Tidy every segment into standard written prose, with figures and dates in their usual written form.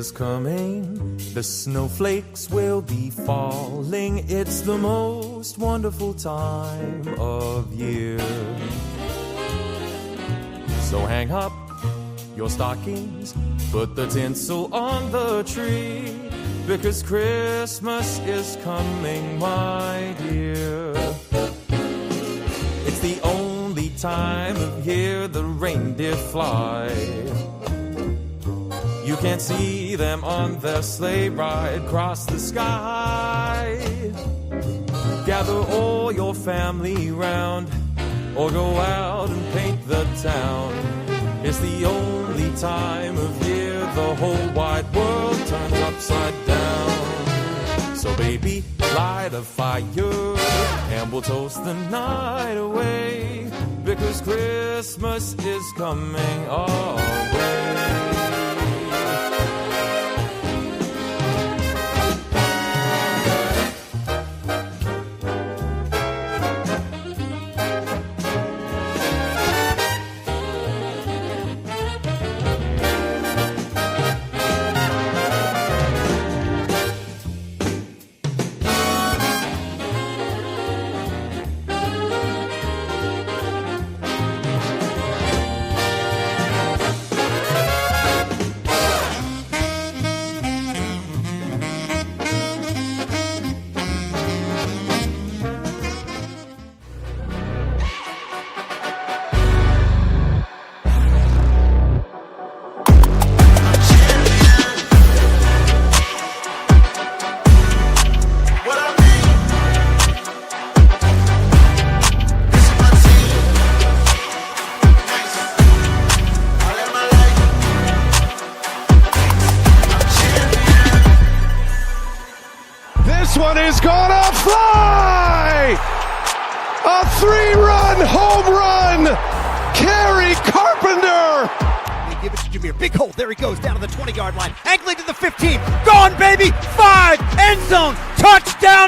is coming, the snowflakes will be falling. It's the most wonderful time of year. So hang up your stockings, put the tinsel on the tree, because Christmas is coming, my dear. It's the only time of year the reindeer fly. You can see them on their sleigh ride across the sky. Gather all your family round, or go out and paint the town. It's the only time of year the whole wide world turns upside down. So baby, light a fire, and we'll toast the night away, because Christmas is coming our way.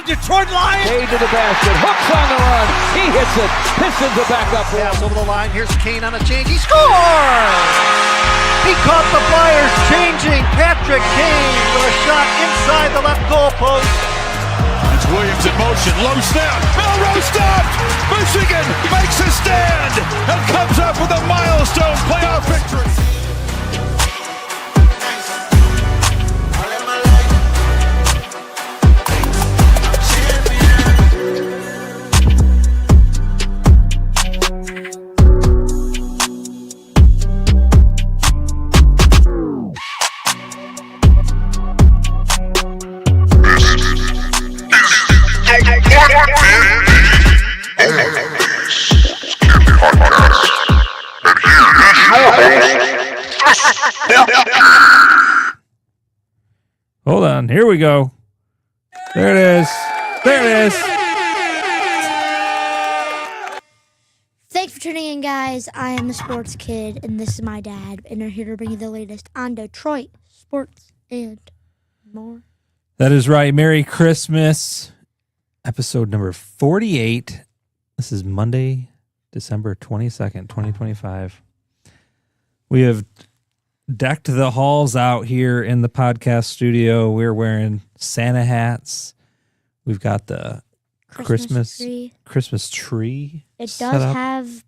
Detroit Lions. Kane to the basket. Hooks on the run. He hits it. Pistons are back up. Pass over the line. Here's Kane on a change. He scores! He caught the Flyers changing. Patrick Kane with a shot inside the left goal post. It's Williams in motion. Low snap. Melrose stopped. Michigan makes a stand and comes up with a milestone playoff victory. Hold on, here we go. There it is. There it is. Thanks for tuning in, guys. I am the Sports Kid, and this is my dad, and we're here to bring you the latest on Detroit sports and more. That is right. Merry Christmas. Episode number 48. This is Monday, December 22nd, 2025. We have decked the halls out here in the podcast studio. We're wearing Santa hats. We've got the Christmas tree. It does have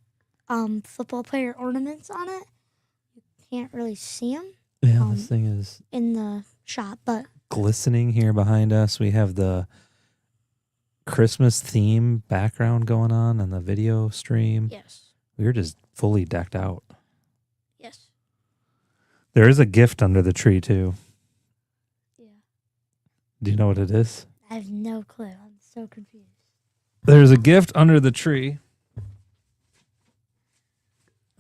football player ornaments on it. You can't really see them. Yeah, this thing is in the shop, but glistening here behind us. We have the Christmas theme background going on the video stream. Yes. We're just fully decked out. Yes. There is a gift under the tree, too. Yeah. Do you know what it is? I have no clue. I'm so confused. There's a gift under the tree.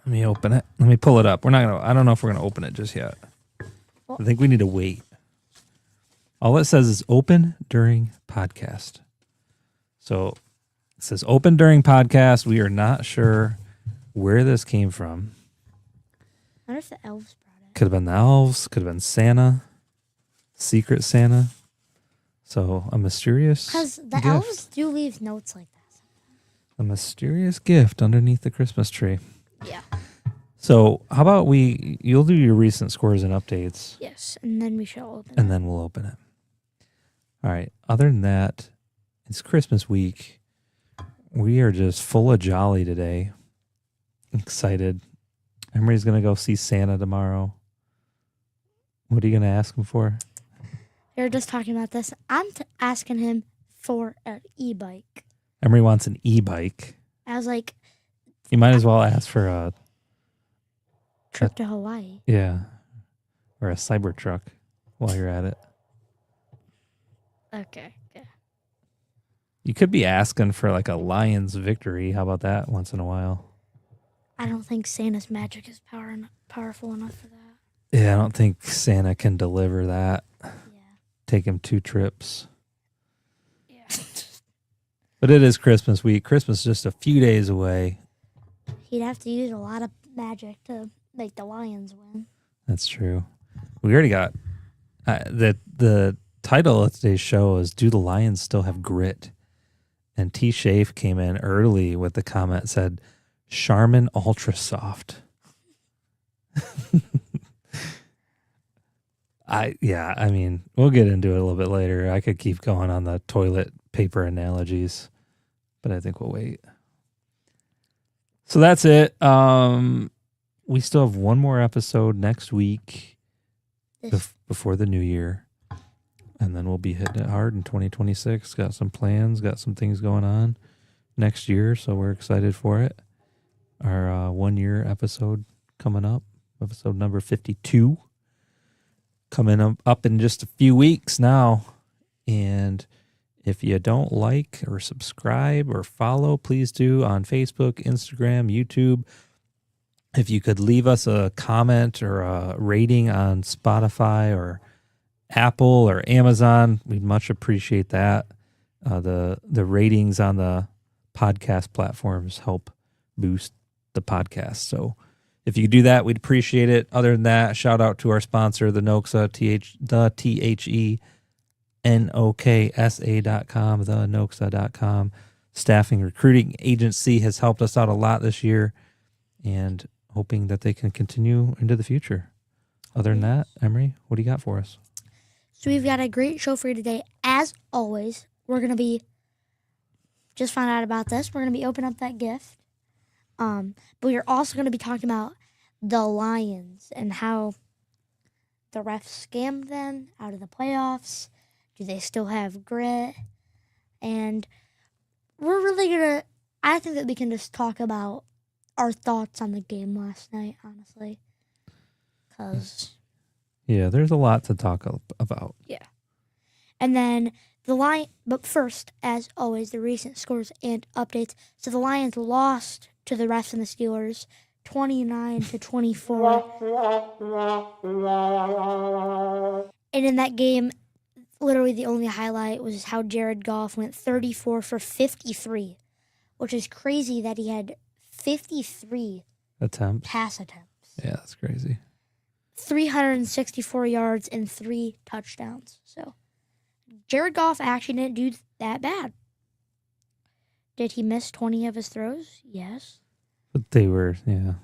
Let me open it. Let me pull it up. I don't know if we're gonna open it just yet. Well, I think we need to wait. All it says is open during podcast. So it says open during podcast. We are not sure where this came from. I wonder if the elves brought it. Could have been the elves. Could have been Santa. Secret Santa. So a mysterious Because the gift. elves do leave notes like that sometimes. A mysterious gift underneath the Christmas tree. Yeah. So how about you'll do your recent scores and updates, Yes, and then we shall open and it. then we'll open it. All right. Other than that, it's Christmas week. We are just full of jolly today. Excited. Emery's going to go see Santa tomorrow. What are you going to ask him for? We were just talking about this. I'm asking him for an e-bike. Emery wants an e-bike. I was like, You might as well ask for a trip to Hawaii. or a cyber truck while you're at it. Okay. Yeah. You could be asking for like a Lions victory. How about that once in a while? I don't think Santa's magic is powerful enough for that. Yeah, I don't think Santa can deliver that. Yeah. Take him 2 trips. Yeah. But it is Christmas week. Christmas is just a few days away. He'd have to use a lot of magic to make the Lions win. That's true. We already got the title of today's show is "Do the Lions Still Have Grit?" And T. Shafe came in early with the comment said, "Charmin Ultra Soft." I mean, we'll get into it a little bit later. I could keep going on the toilet paper analogies, but I think we'll wait. So that's it. We still have one more episode next week before the new year. And then we'll be hitting it hard in 2026. Got some plans, got some things going on next year. So we're excited for it. Our 1 year episode coming up, episode number 52. Coming up in just a few weeks now. And if you don't like or subscribe or follow, please do on Facebook, Instagram, YouTube. If you could leave us a comment or a rating on Spotify or Apple or Amazon, we'd much appreciate that. The ratings on the podcast platforms help boost the podcast. So if you could do that, we'd appreciate it. Other than that, shout out to our sponsor, the Noxa, TheNoksa.com, thenoxa.com. Staffing recruiting agency has helped us out a lot this year, and hoping that they can continue into the future. Other than that, Emery, what do you got for us? So we've got a great show for you today. As always, we're going to be, just found out about this, we're going to be opening up that gift. But we're also going to be talking about the Lions and how the refs scammed them out of the playoffs. Do they still have grit? And we're really going to, I think that we can just talk about our thoughts on the game last night, honestly. Yeah, there's a lot to talk about. Yeah. And then but first, as always, the recent scores and updates. So the Lions lost to the refs and the Steelers 29-24. And in that game, literally the only highlight was how Jared Goff went 34 for 53, which is crazy that he had 53 pass attempts. Yeah, that's crazy. 364 yards and 3 touchdowns. So Jared Goff actually didn't do that bad. Did he miss 20 of his throws? Yes. But they were,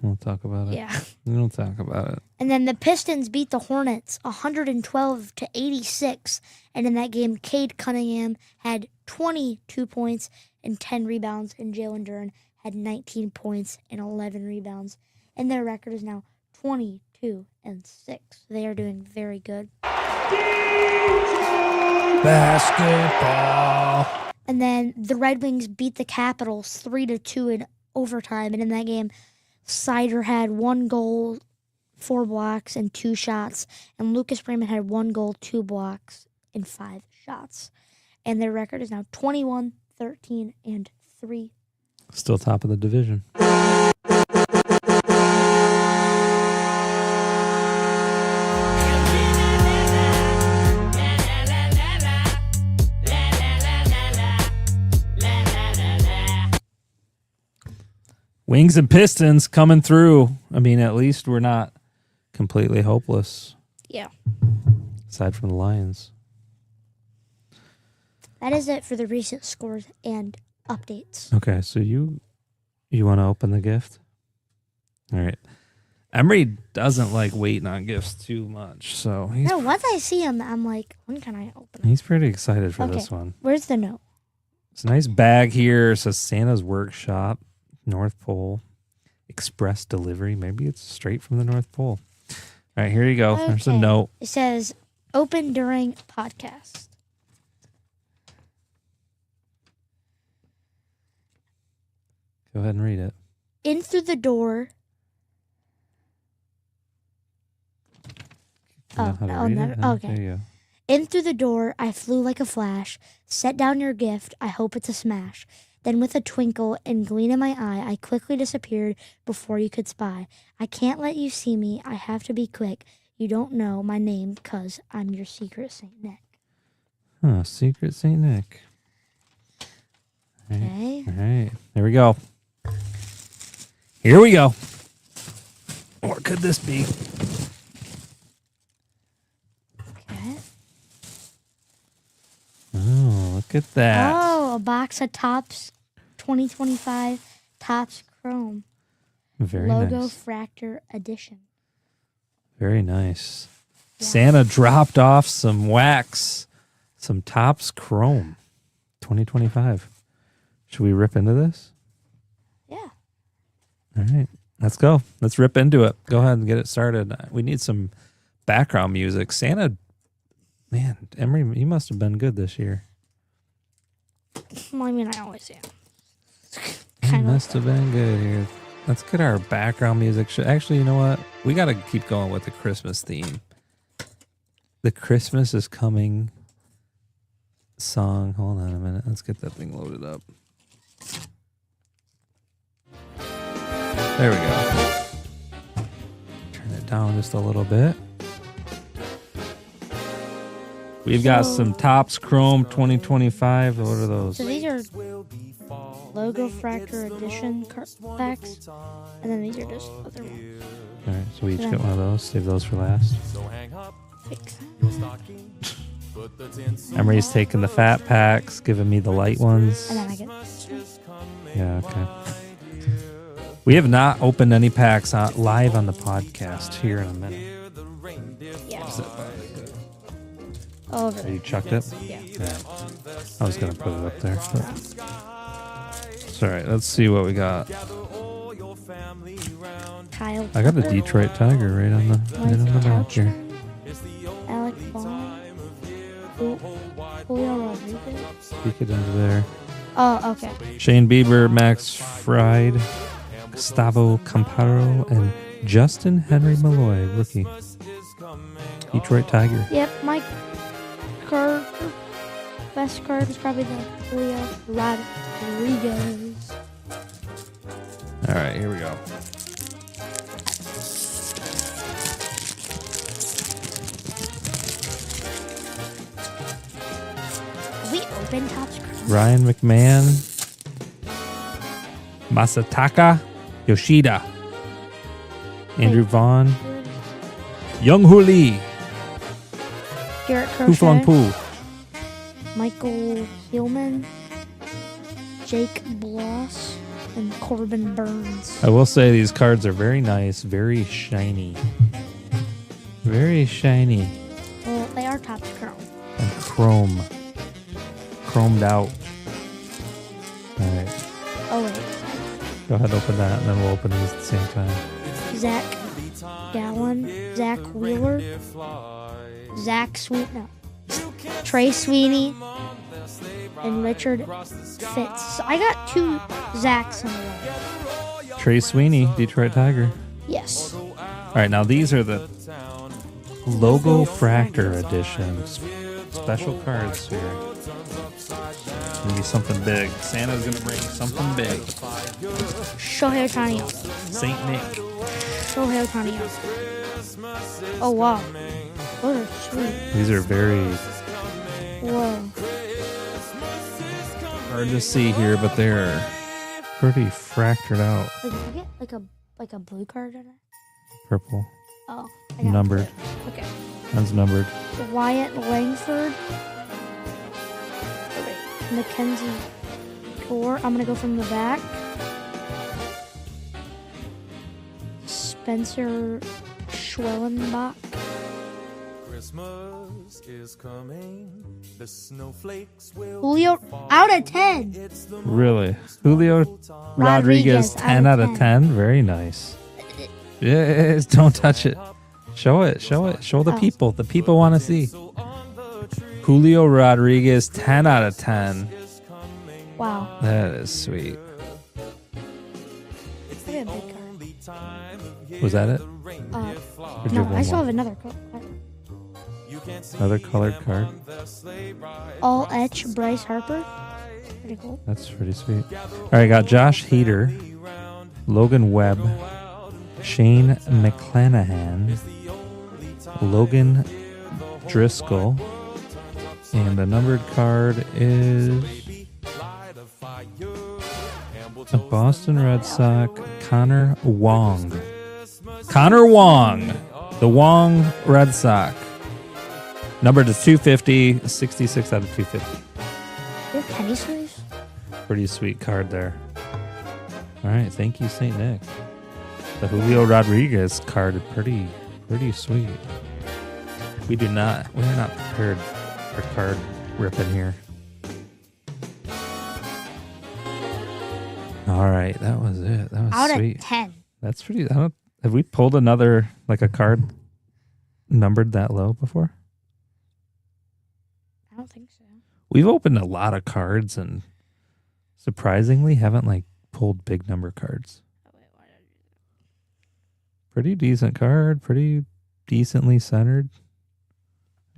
we'll talk about it. Yeah. We'll talk about it. And then the Pistons beat the Hornets 112-86. And in that game, Cade Cunningham had 22 points and 10 rebounds, and Jalen Duren had 19 points and 11 rebounds. And their record is now 22-6. They are doing very good. Basketball. And then the Red Wings beat the Capitals 3-2 in overtime. And in that game, Sider had 1 goal, 4 blocks, and 2 shots. And Lucas Raymond had 1 goal, 2 blocks, and 5 shots. And their record is now 21-13-3. Still top of the division. Wings and Pistons coming through. I mean, at least we're not completely hopeless. Yeah. Aside from the Lions. That is it for the recent scores and updates. Okay, so you want to open the gift? All right. Emery doesn't like waiting on gifts too much, so No, once I see him, I'm like, when can I open it? he's pretty excited for Okay. this one. Where's the note? It's a nice bag here. It says Santa's Workshop, North Pole, Express Delivery. Maybe it's straight from the North Pole. All right, here you go. There's a Okay. note. It says, open during podcast. Go ahead and read it. In through the door. Do you know how to read it? Okay. There you go. In through the door, I flew like a flash. Set down your gift, I hope it's a smash. Then with a twinkle and gleam in my eye, I quickly disappeared before you could spy. I can't let you see me, I have to be quick. You don't know my name, 'cause I'm your secret Saint Nick. Huh, Secret St. Nick. All right. Okay. All right. There we go. Here we go. What could this be? Okay. Oh, look at that. Oh, a box of Topps 2025 Topps Chrome Very Logo nice. Fractor Edition. Very nice. Yeah. Santa dropped off some wax, some Topps Chrome 2025. Should we rip into this? Yeah. All right. Let's go. Let's rip into it. Go ahead and get it started. We need some background music. Santa, man, Emery, you must have been good this year. Well, I mean, I always am. You Kind of. must have been good here. Let's get our background music. Actually, you know what? We got to keep going with the Christmas theme. The Christmas is coming song. Hold on a minute. Let's get that thing loaded up. There we go. Turn it down just a little bit. We've got some Topps Chrome 2025. What are those? So these are Logo Fractor Edition packs, and then these are just other ones. All right, so we each get one of those. Save those for last. Emery's taking the fat packs, giving me the light ones. And then I get Yeah, okay. We have not opened any packs live on the podcast here in a minute. all over So there. you chucked it? Yeah. I was going to put it up there. But... It's all right. Let's see what we got. Kyle. I got the Detroit Tiger right on the back here. Alec Bond. Julio Rodriguez. Peek it into there. Oh, okay. Shane Bieber, Max Fried, Gustavo Camparo, and Justin Henry Malloy, rookie. Detroit Tiger. Yep, my card, best card is probably the Julio Rodriguez. All right, here we go. We open Topps Chrome. Ryan McMahon, Masataka Yoshida, Andrew Vaughn, Young Hoo Lee, Garrett Hu Flung Crochet, Poo. Michael Hillman, Jake Bloss, and Corbin Burns. I will say these cards are very nice, very shiny. Very shiny. Well, they are Topps Chrome. And chrome. Chromed out. Alright. Oh, wait. Go ahead and open that, and then we'll open these at the same time. Zach Gallen, Zach Wheeler, Zach Trey Sweeney, and Richard Fitz. So I got two Zachs in a row. Trey Sweeney, Detroit Tiger. Yes. Alright, now these are the Logo Fractor editions. Special cards here. Gonna be something big. Santa's gonna bring something big. Shohei Ohtani. Saint Nick. Shohei Ohtani. Oh, wow. Those are sweet. These are very Whoa. hard to see here, but they're pretty fractured out. Did you get like a blue card in it? Purple. Oh. I got Numbered. blue. Okay. That's numbered. Wyatt Langford. Okay. Mackenzie Gore. I'm going to go from the back. Spencer Schwellenbach. Christmas is coming. The snowflakes will Julio, fall. out of 10. It's the Really? Julio Rodriguez, 10 out of 10. Very nice. Yes, don't touch it. Show it. Show the people. The people want to see. Julio Rodriguez, 10 out of 10. Wow. That is sweet. That's a big card. Was that it? No, you have I one still more? have another card. Another colored card. All etch Bryce Harper. Pretty cool. That's pretty sweet. All right, got Josh Heater, Logan Webb, Shane McClanahan, Logan Driscoll, and the numbered card is a Boston Red Sox, Connor Wong. Connor Wong, the Wong Red Sox. Numbered to 250, 66 out of 250. You have penny sleeves? Pretty sweet card there. All right, thank you, St. Nick. The Julio Rodriguez card is pretty sweet. We're not prepared for card ripping here. All right, that was it. That was Out sweet. of 10. That's pretty. Have we pulled another, like a card numbered that low before? I don't think so. We've opened a lot of cards and surprisingly haven't like pulled big number cards. Oh, wait, why did I do that? Pretty decent card, pretty decently centered.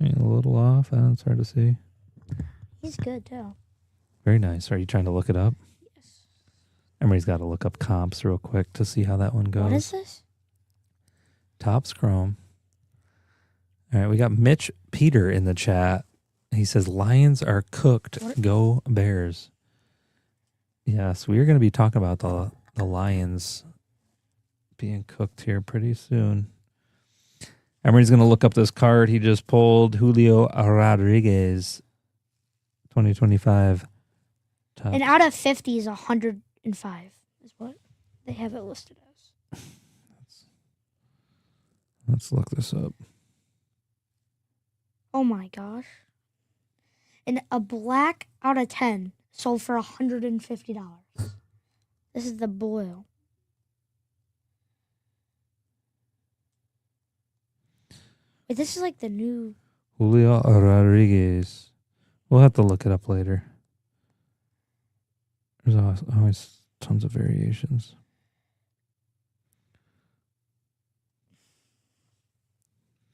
A little off, it's hard to see. He's good, too. Very nice. Are you trying to look it up? Yes. Emery's got to look up comps real quick to see how that one goes. What is this? Topps Chrome. All right, we got Mitch Peter in the chat. He says, Lions are cooked. What? Go Bears. Yes, we are going to be talking about the Lions being cooked here pretty soon. Emery's going to look up this card he just pulled. Julio Rodriguez, 2025. Top. And out of 50 is 105 is what they have it listed as. Let's look this up. Oh my gosh. And a black out of 10 sold for $150. This is the blue. Wait, this is like the new. Julio Rodriguez. We'll have to look it up later. There's always tons of variations.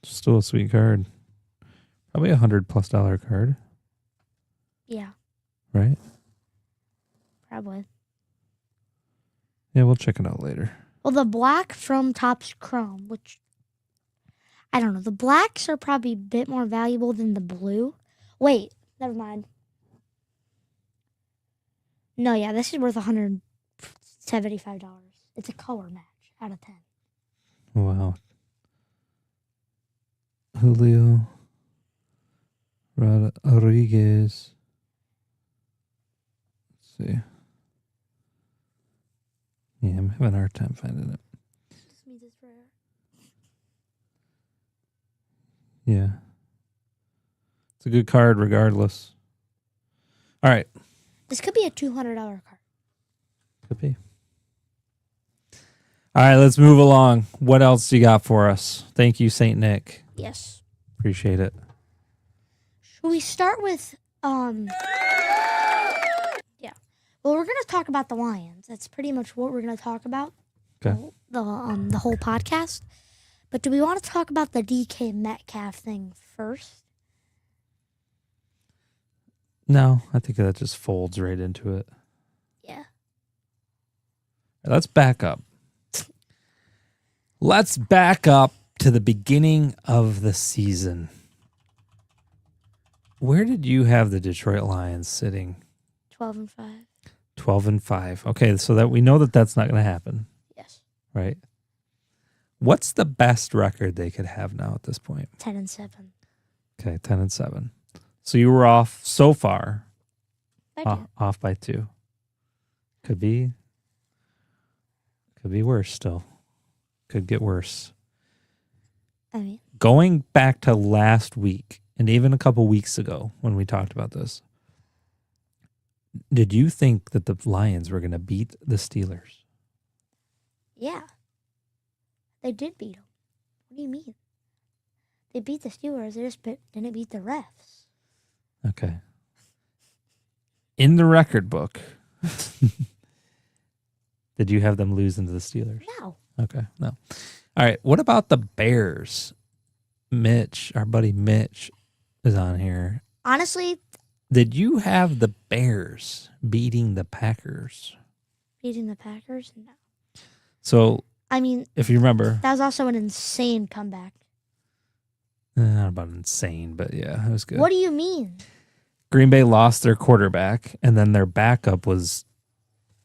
Still a sweet card. Probably $100+ card, Yeah, right? probably. Yeah, we'll check it out later. Well, the black from Topps Chrome, which I don't know. The blacks are probably a bit more valuable than the blue. Wait, never mind. No, yeah, this is worth $175. It's a color match out of 10. Wow. Julio Rodriguez. Let's see. Yeah, I'm having a hard time finding it. This means it's rare. Yeah. It's a good card regardless. All right. This could be a $200 card. Could be. All right, let's move along. What else do you got for us? Thank you, St. Nick. Yes. Appreciate it. Should we start with yeah. Well, we're gonna talk about the Lions. That's pretty much what we're gonna talk about. Okay. The whole podcast. But do we want to talk about the DK Metcalf thing first? No, I think that just folds right into it. Yeah. Let's back up. Let's back up to the beginning of the season. Where did you have the Detroit Lions sitting? 12-5. 12-5. Okay, so that we know that that's not going to happen, Yes. right? What's the best record they could have now at this point? 10-7. Okay, 10-7. So you were off so far. Off by 2. Could be worse still. Could get worse. I mean, Going back to last week and even a couple weeks ago when we talked about this, did you think that the Lions were going to beat the Steelers? yeah. They did beat them. What do you mean? They beat the Steelers. They just didn't beat the refs. Okay. In the record book, did you have them losing to the Steelers? No. Okay, no. All right, what about the Bears? Mitch, our buddy Mitch, is on here. Honestly, Did you have the Bears beating the Packers? beating the Packers? No. So, I mean, if you remember, that was also an insane comeback. not about insane, but yeah, it was good. What do you mean? Green Bay lost their quarterback, and then their backup was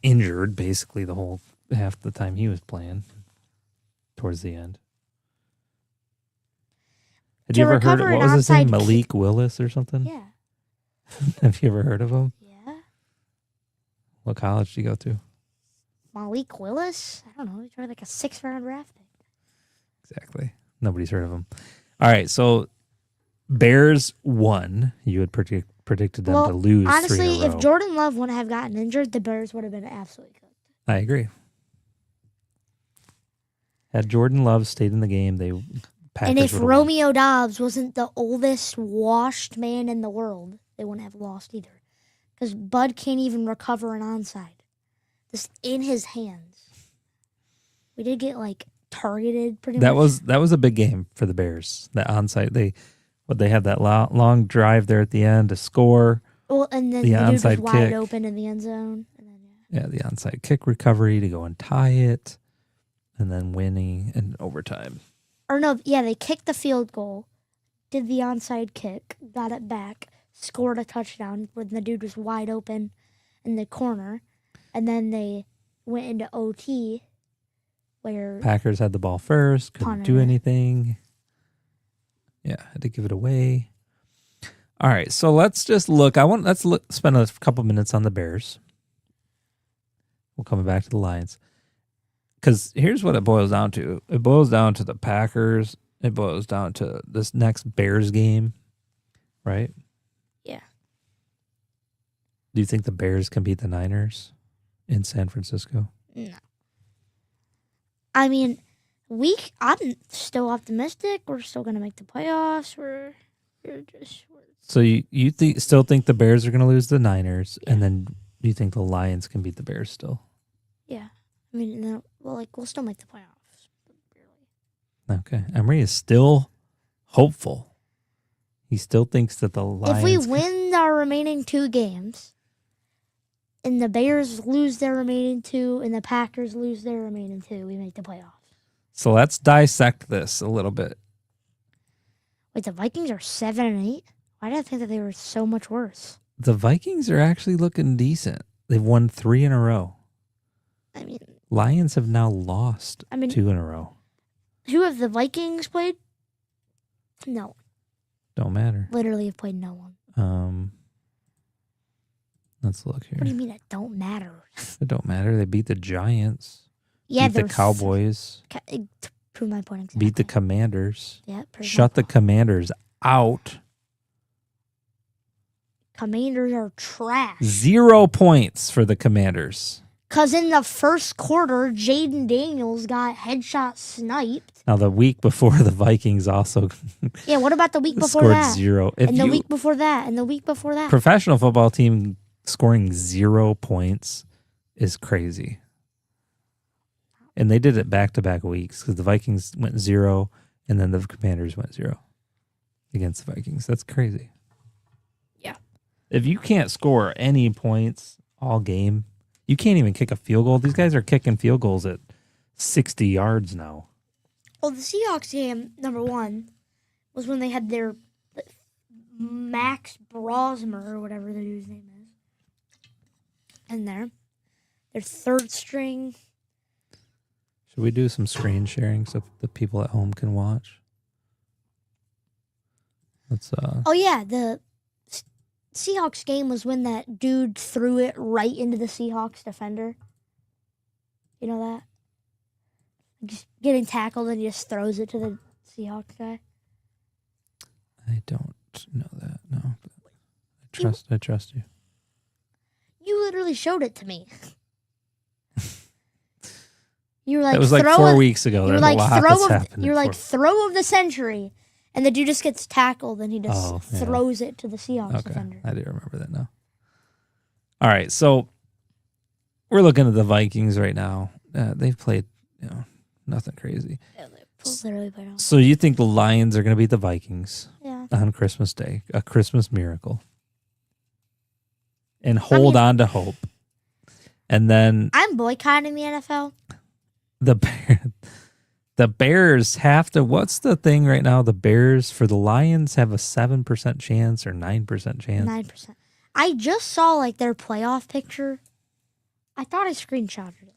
injured basically the whole half the time he was playing towards the end. Had To you ever heard of, recover what an was his name? onside kick- Malik Willis or something? Yeah. Have you ever heard of him? Yeah. What college did you go to? Malik Willis? I don't know. He's probably like a 6th-round draft pick. Exactly. Nobody's heard of him. All right, so Bears won. You had predicted them to lose 3 honestly, in a row. if Jordan Love wouldn't have gotten injured, the Bears would have been absolutely cooked. I agree. Had Jordan Love stayed in the game, Packers And if would've won. Romeo Dobbs wasn't the oldest washed man in the world, they wouldn't have lost either. Because Bud can't even recover an onside. Just in his hands. We did get targeted pretty That much. was a big game for the Bears. That onside, they had that long drive there at the end to score. Well, and then the the dude was onside wide kick. open in the end zone. And then, Yeah, the onside kick recovery to go and tie it, and then winning in overtime. Or no, yeah, they kicked the field goal, did the onside kick, got it back, scored a touchdown when the dude was wide open in the corner, and then they went into OT where Packers had the ball first, couldn't do Punter. anything. Yeah, had to give it away. All right, so let's just look. Spend a couple minutes on the Bears. We'll come back to the Lions. Because here's what it boils down to. It boils down to the Packers. It boils down to this next Bears game, right? Yeah. Do you think the Bears can beat the Niners in San Francisco? No. I mean, I'm still optimistic. We're still going to make the playoffs. So you still think the Bears are going to lose the Niners, and then you think the Lions can beat the Bears still? Yeah. I mean, no, we'll still make the playoffs. Okay. Emery is still hopeful. He still thinks that the Lions... If we win our remaining 2 games, and the Bears lose their remaining 2, and the Packers lose their remaining 2, we make the playoffs. So let's dissect this a little bit. Wait, the Vikings are 7-8? Why did I think that they were so much worse? The Vikings are actually looking decent. They've won 3 in a row. I mean, Lions have now lost 2 in a row. who have the Vikings played? No. Don't matter. Literally have played no one. Let's look here. What do you mean it don't matter? It don't matter. They beat the Giants. Yeah, beat the Cowboys. Prove my point exactly. Beat the Commanders. Yeah, Shut the Commanders out. Commanders are trash. 0 points for the Commanders. Because in the first quarter, Jaden Daniels got headshot sniped. Now, the week before, the Vikings also Yeah, what about the week before scored that? 0. And the week before that, and the week before that. Professional football team scoring 0 points is crazy. And they did it back-to-back weeks because the Vikings went 0, and then the Commanders went 0 against the Vikings. That's crazy. Yeah. If you can't score any points all game, you can't even kick a field goal. These guys are kicking field goals at 60 yards now. Well, the Seahawks game, number 1, was when they had their Max Brosmer, or whatever the dude's name is, in there. Their 3rd string. Should we do some screen sharing so the people at home can watch? Let's Oh, yeah, the Seahawks game was when that dude threw it right into the Seahawks defender. You know that? just getting tackled and he just throws it to the Seahawks guy? I don't know that. No, but I trust you. You literally showed it to me. You were like, that was like 4 weeks ago. There's a lot that's happened. You're like, throw of the century. And the dude just gets tackled and he just throws it to the Seahawks defender. I do remember that now. All right, so we're looking at the Vikings right now. They've played, nothing crazy. Yeah, literally played on. So you think the Lions are going to beat the Vikings on Christmas Day, a Christmas miracle, and hold on to hope. And then I'm boycotting the NFL. The Bears have to. What's the thing right now? The Bears for the Lions have a 7% chance or 9% chance. 9%. I just saw their playoff picture. I thought I screenshotted it,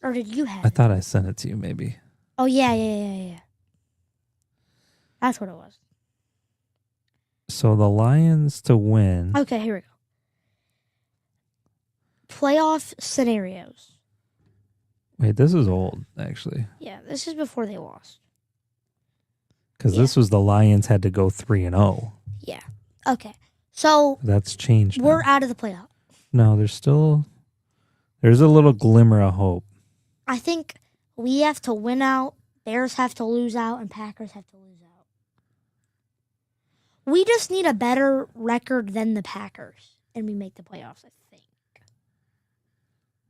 or did you have? I thought I sent it to you. Maybe. Oh yeah. That's what it was. So the Lions to win. Okay, here we go. Playoff scenarios. Wait, this is old, actually. Yeah, this is before they lost. Because this was the Lions had to go 3-0. Yeah. Okay. So that's changed. We're out of the playoff. No, there's a little glimmer of hope. I think we have to win out, Bears have to lose out, and Packers have to lose out. We just need a better record than the Packers, and we make the playoffs, I think.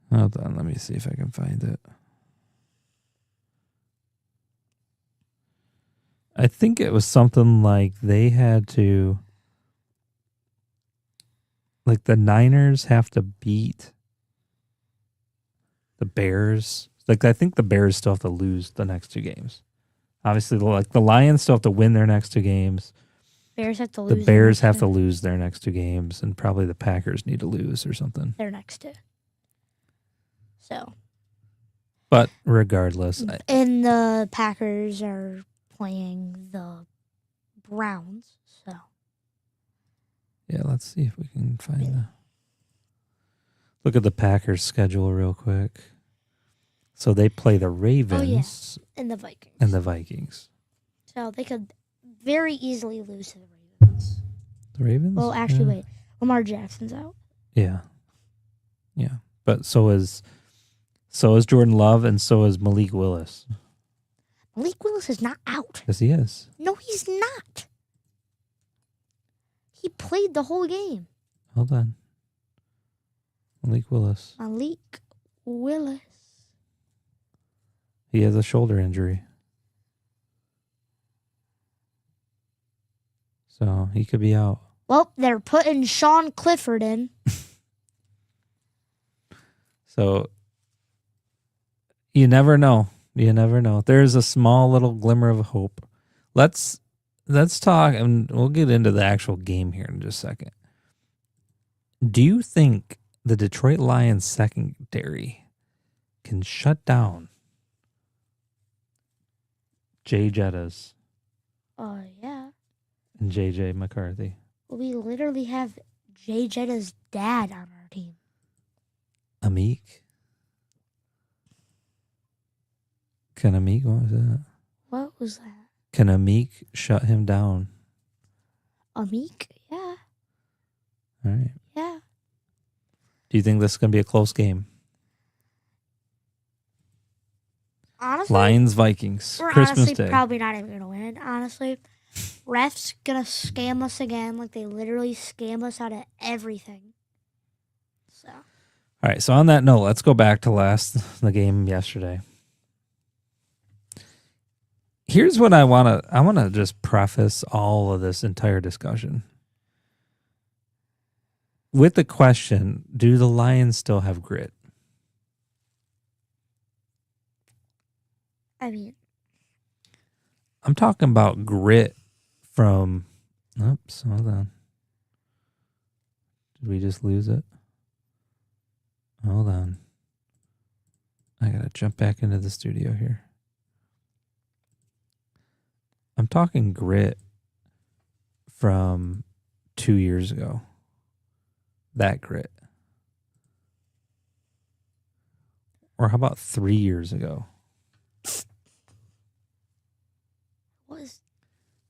Hold on, let me see if I can find it. I think it was something like they had to, the Niners have to beat the Bears. I think the Bears still have to lose the next 2 games. Obviously, the Lions still have to win their next 2 games. Bears have to lose. The Bears have to lose their next 2 games, and probably the Packers need to lose or something. Their next 2. So. But regardless. And the Packers are playing the Browns, so. Yeah, let's see if we can find the. Look at the Packers' schedule real quick. So they play the Ravens. And the Vikings. And the Vikings. So they could very easily lose to the Ravens. The Ravens? Well, actually, wait. Lamar Jackson's out. Yeah. Yeah. But so is Jordan Love and so is Malik Willis. Malik Willis is not out. Yes, he is. No, he's not. He played the whole game. Hold on. Malik Willis. He has a shoulder injury. So he could be out. Well, they're putting Sean Clifford in. So you never know. You never know. There's a small little glimmer of hope. Let's talk, and we'll get into the actual game here in just a second. Do you think the Detroit Lions secondary can shut down Jay Jettas? Yeah. And JJ McCarthy. We literally have Jay Jetta's dad on our team. Amik? Can Amik, what was that? What was that? Can Amik shut him down? Amik? Yeah. All right. Yeah. Do you think this is going to be a close game? Honestly, Lions, Vikings, we're Christmas honestly Day. Probably not even going to win, honestly. Refs going to scam us again like they literally scam us out of everything. So. All right, so on that note, let's go back to the game yesterday. Here's what I want to just preface all of this entire discussion with the question, do the Lions still have grit? I mean, I'm talking about grit from, oops, hold on. Did we just lose it? Hold on. I got to jump back into the studio here. I'm talking grit from 2 years ago. That grit. Or how about 3 years ago?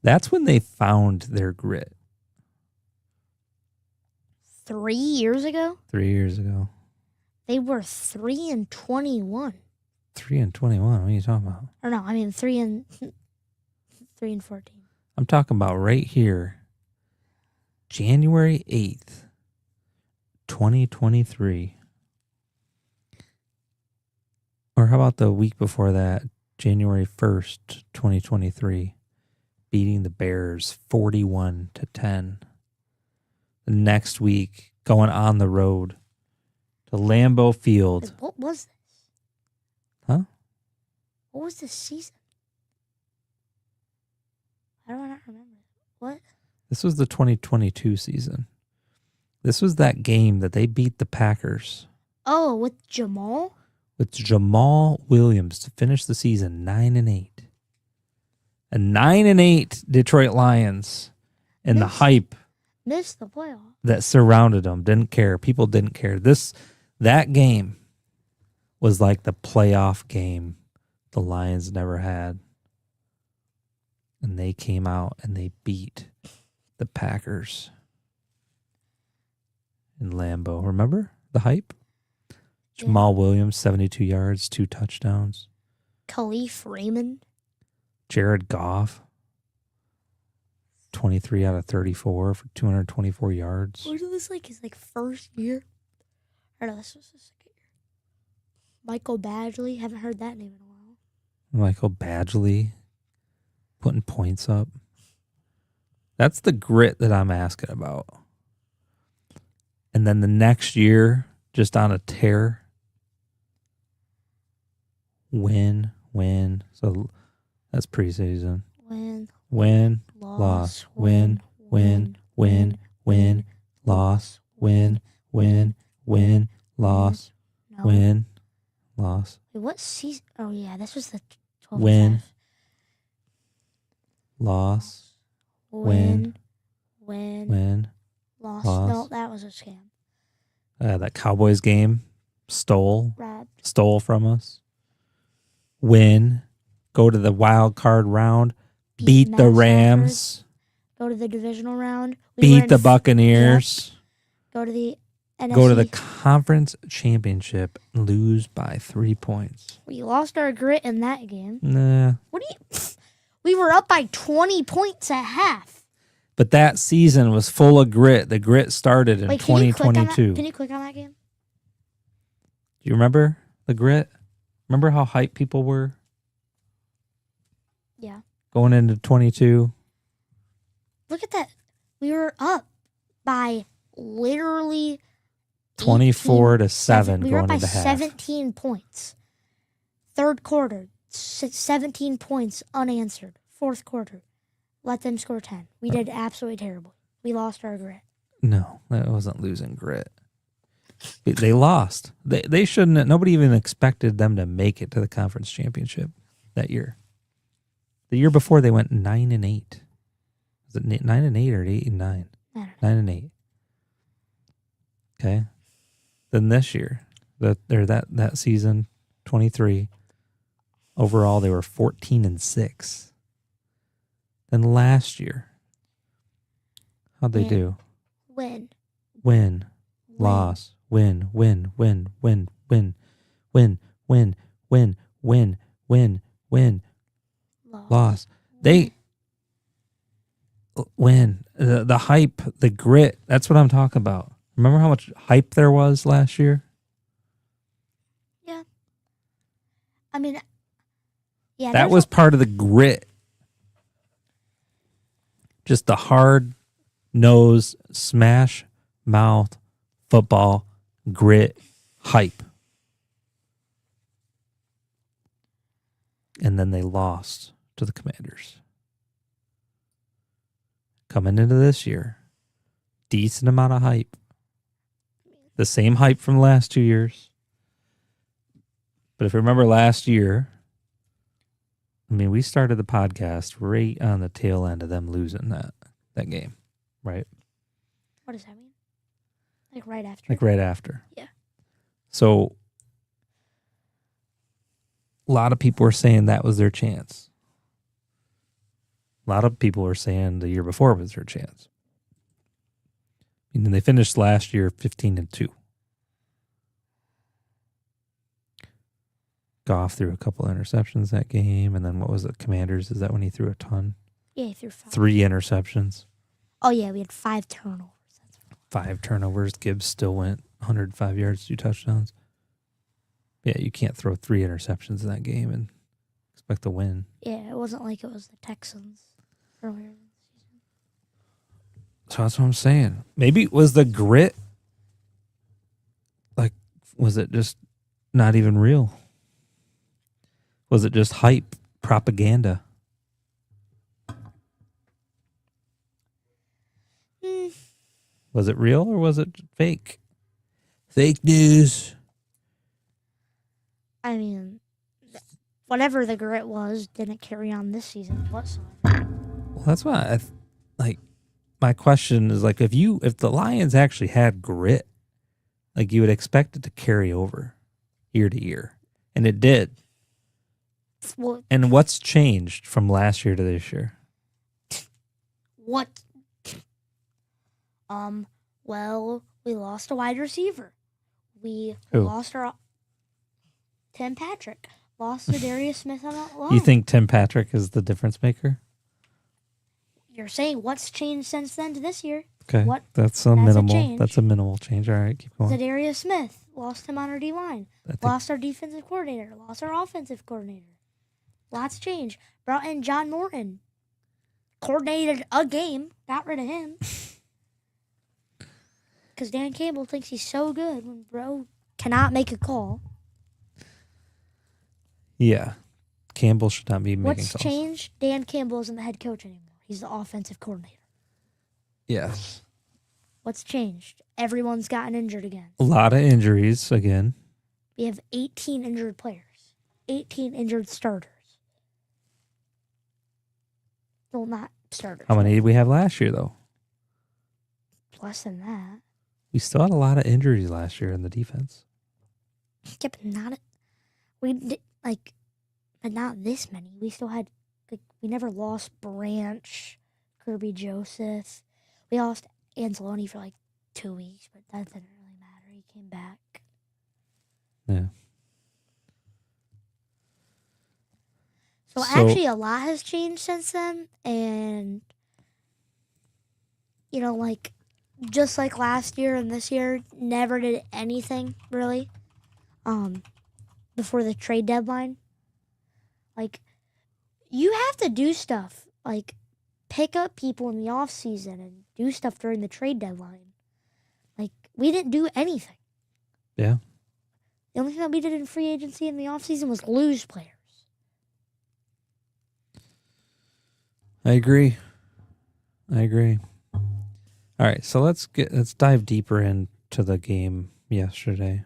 That's when they found their grit. 3 years ago? 3 years ago. They were 3-21. 3-21. What are you talking about? Or no, I mean 3-14. I'm talking about right here. January 8th, 2023. Or how about the week before that, January 1st, 2023, beating the Bears 41-10. The next week, going on the road to Lambeau Field. What was this? Huh? What was this season? How do I not remember? What? This was the 2022 season. This was that game that they beat the Packers. Oh, with Jamal? With Jamal Williams to finish the season 9-8. A 9-8 Detroit Lions, and the hype Missed the playoff. that surrounded them didn't care. People didn't care. That game was like the playoff game the Lions never had. And they came out and they beat the Packers in Lambeau. Remember the hype? Jamal Williams, 72 yards, 2 touchdowns. Khalif Raymond. Jared Goff, 23 out of 34 for 224 yards. Was this like his first year? Or no, this was his second year. Michael Badgley. Haven't heard that name in a while. Michael Badgley putting points up. That's the grit that I'm asking about. And then the next year, just on a tear. Win. So that's preseason. Win, loss, win, loss, win, loss, No. win, loss, Wait, what season? Oh, yeah, this was the 12. Win. loss, Win. loss. Loss. No, that was a scam. That Cowboys game stole Robbed. from us. Win, go to the wild card round, beat the Matt Rams, Stafford. Go to the divisional round. We were beat in the Buccaneers, Go to the NFC. go to the conference championship, and lose by 3 points. We lost our grit in that game. Nah. What do you... We were up by 20 points at half. But that season was full of grit. The grit started in Wait, can you click on that? 2022. Can you click on that game? Do you remember the grit? Remember how hyped people were Yeah. going into 22? Look at that. We were up by literally 24-7 We were up going by into half. 17 points. Third quarter, 17 points unanswered. Fourth quarter, let them score 10. We did absolutely terrible. We lost our grit. No, that wasn't losing grit. They lost. They shouldn't. Nobody even expected them to make it to the conference championship that year. The year before, they went 9-8. Was it 9-8 or 8-9? 9-8. Okay. Then this year, that season, 23. Overall, they were 14-6. Then last year, how'd they do? Win. Loss. Win. Loss. They win. The hype, the grit. That's what I'm talking about. Remember how much hype there was last year? Yeah. I mean, yeah. That was part of the grit. Just the hard nose, smash mouth, football, grit, hype. And then they lost to the Commanders. Coming into this year, decent amount of hype. The same hype from the last 2 years. But if you remember last year, I mean, we started the podcast right on the tail end of them losing that game, right? What does that mean? Like right after? Like right after. Yeah. So a lot of people were saying that was their chance. A lot of people were saying the year before was their chance. And then they finished last year 15-2. Goff threw a couple interceptions that game, and then what was it? Commanders? Is that when he threw a ton? Yeah, he threw 5. 3 interceptions. Oh yeah, we had 5 turnovers. 5 turnovers. Gibbs still went 105 yards, 2 touchdowns. Yeah, you can't throw 3 interceptions in that game and expect to win. Yeah, it wasn't like it was the Texans earlier in the season. So that's what I'm saying. Maybe it was the grit. Like, was it just not even real? Was it just hype, propaganda? Was it real or was it fake? Fake news. I mean, whatever the grit was didn't carry on this season whatsoever. Well, that's why my question is like, if the Lions actually had grit, like you would expect it to carry over year to year, and it did. Well, And what's changed from last year to this year? what? Well, we lost a wide receiver. We Who? lost our Tim Patrick. Lost to Darius Smith on that line. You think Tim Patrick is the difference maker? You're saying what's changed since then to this year? Okay, What? that's a That's a minimal. change. That's a minimal change. All right, keep going. Zadarius Smith. Lost him on our D-line. I think- Lost our defensive coordinator. Lost our offensive coordinator. Lots changed. Brought in John Morton. Coordinated a game. Got rid of him. Because Dan Campbell thinks he's so good when bro cannot make a call. Yeah, Campbell should not be making What's calls. changed? Dan Campbell isn't the head coach anymore. He's the offensive coordinator. Yes, What's changed? Everyone's gotten injured again. a lot of injuries again. We have 18 injured players. 18 injured starters. Well, not starters. How many did we have last year though? Less than that. We still had a lot of injuries last year in the defense. Yeah, but not we did, but not this many. We still had we never lost Branch, Kirby Joseph. We lost Anzalone for 2 weeks, but that didn't really matter. He came back. Yeah. So So- actually, a lot has changed since then, and just like last year and this year, never did anything really. Before the trade deadline, you have to do stuff pick up people in the off season and do stuff during the trade deadline. We didn't do anything. Yeah. The only thing that we did in free agency in the off season was lose players. I agree. All right, so let's dive deeper into the game yesterday.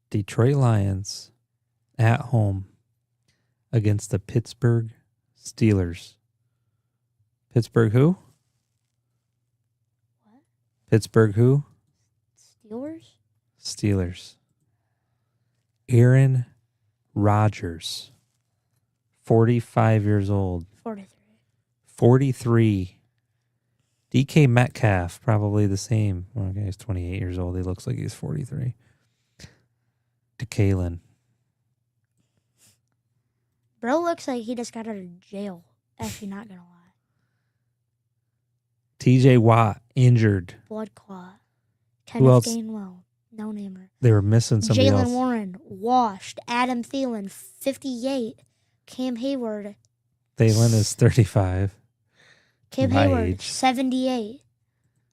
Detroit Lions at home against the Pittsburgh Steelers. Pittsburgh who? What? Pittsburgh who? Steelers? Steelers. Aaron Rodgers, 45 years old. 43. 43. DK Metcalf, probably the same. Okay, he's 28 years old. He looks like he's 43. DeKalen. Bro looks like he just got out of jail, actually, not gonna lie. TJ Watt, injured. Blood clot. Who else? Kenneth Gainwell. No namer. They were missing somebody Jalen else. Warren, washed. Adam Thielen, 58. Cam Hayward. Thielen is 35. Cam My Hayward, age. 78.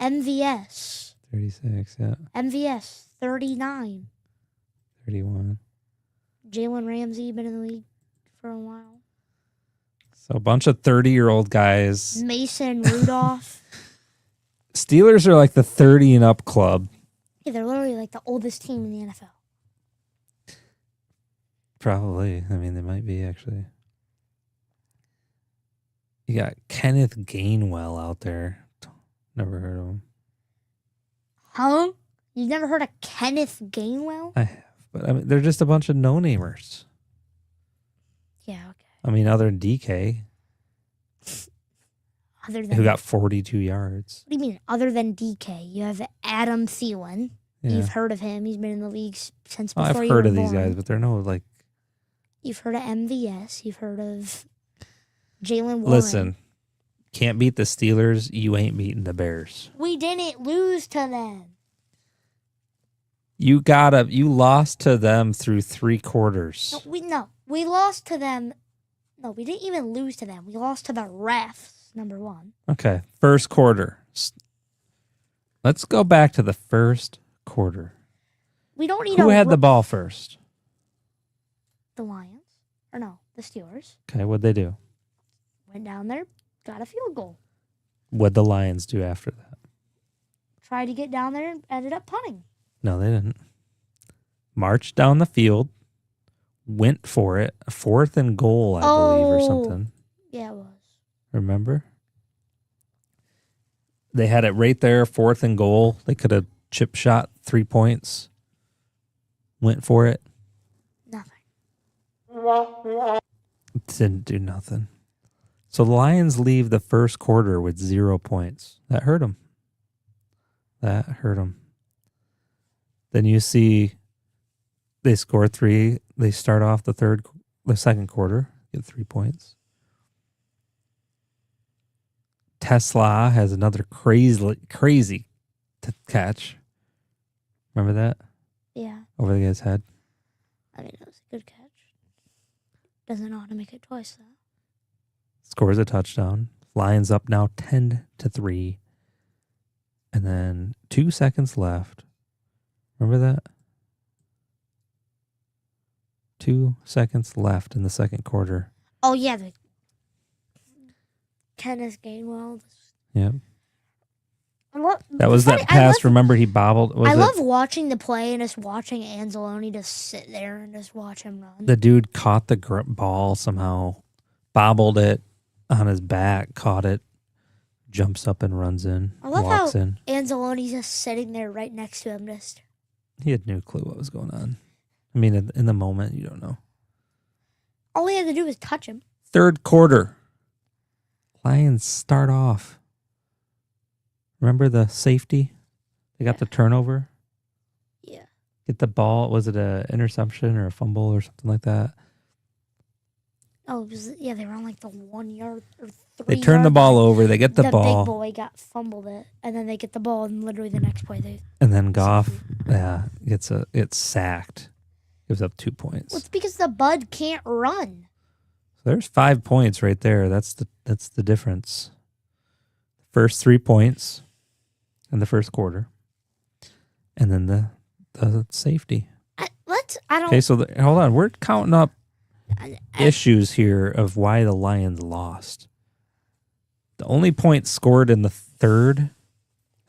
MVS. 36, yeah. MVS, 39. 31. Jalen Ramsey, been in the league for a while. So a bunch of 30-year-old guys. Mason Rudolph. Steelers are like the 30 and up club. Yeah, they're literally the oldest team in the NFL. Probably. I mean, they might be, actually. You got Kenneth Gainwell out there. Never heard of him. Huh? You've never heard of Kenneth Gainwell? I have. But I mean, they're just a bunch of no-namers. Yeah, okay. I mean, other than DK, Other than who got 42 yards. What do you mean? Other than DK, you have Adam Thielen. Yeah. You've heard of him. He's been in the league since before I've you heard were of these born. guys, but they're no like. You've heard of MVS. You've heard of Jalen Warren. Listen, can't beat the Steelers. You ain't beating the Bears. We didn't lose to them. You lost to them through 3 quarters. We lost to them. No, we didn't even lose to them. We lost to the refs, number one. Okay, first quarter. Let's go back to the first quarter. We don't need Who had the ball first? The Lions. Or no, the Steelers. Okay, what'd they do? Went down there, got a field goal. What'd the Lions do after that? Tried to get down there and ended up punting. No, they didn't. Marched down the field, went for it. 4th and goal, I believe, or something. Yeah, it was. Remember? They had it right there, 4th and goal. They could have chip shot 3 points. Went for it. Nothing. Didn't do nothing. So the Lions leave the first quarter with 0 points. That hurt them. Then you see they score 3. They start off the second quarter, get 3 points. Tesla has another crazy catch. Remember that? Yeah. Over the guy's head. I mean, it was a good catch. Doesn't know how to make it twice, though. Scores a touchdown. Lions up now 10-3. And then 2 seconds left. Remember that? 2 seconds left in the second quarter. Oh, yeah. The Kenneth Gainwell. Yep. That was that pass. Remember, he bobbled. I love watching the play and just watching Anzalone just sit there and just watch him run. The dude caught the ball somehow, bobbled it on his back, caught it, jumps up and runs in, I love walks how in. Anzalone's just sitting there right next to him. Just He had no clue what was going on. I mean, in the moment, you don't know. all he had to do was touch him. Third quarter. Lions start off. Remember the safety? They got the turnover. Yeah. Get the ball. Was it an interception or a fumble or something like that? Oh, they were on like the 1 yard or 3. They turn the ball over. They get the ball. The big boy fumbled it, and then they get the ball, and literally the next play And then Goff, gets sacked. Gives up 2 points. Well, it's because the bud can't run. So there's 5 points right there. That's the difference. First 3 points in the first quarter, and then the safety. Okay, so hold on. We're counting up issues here of why the Lions lost. The only point scored in the third.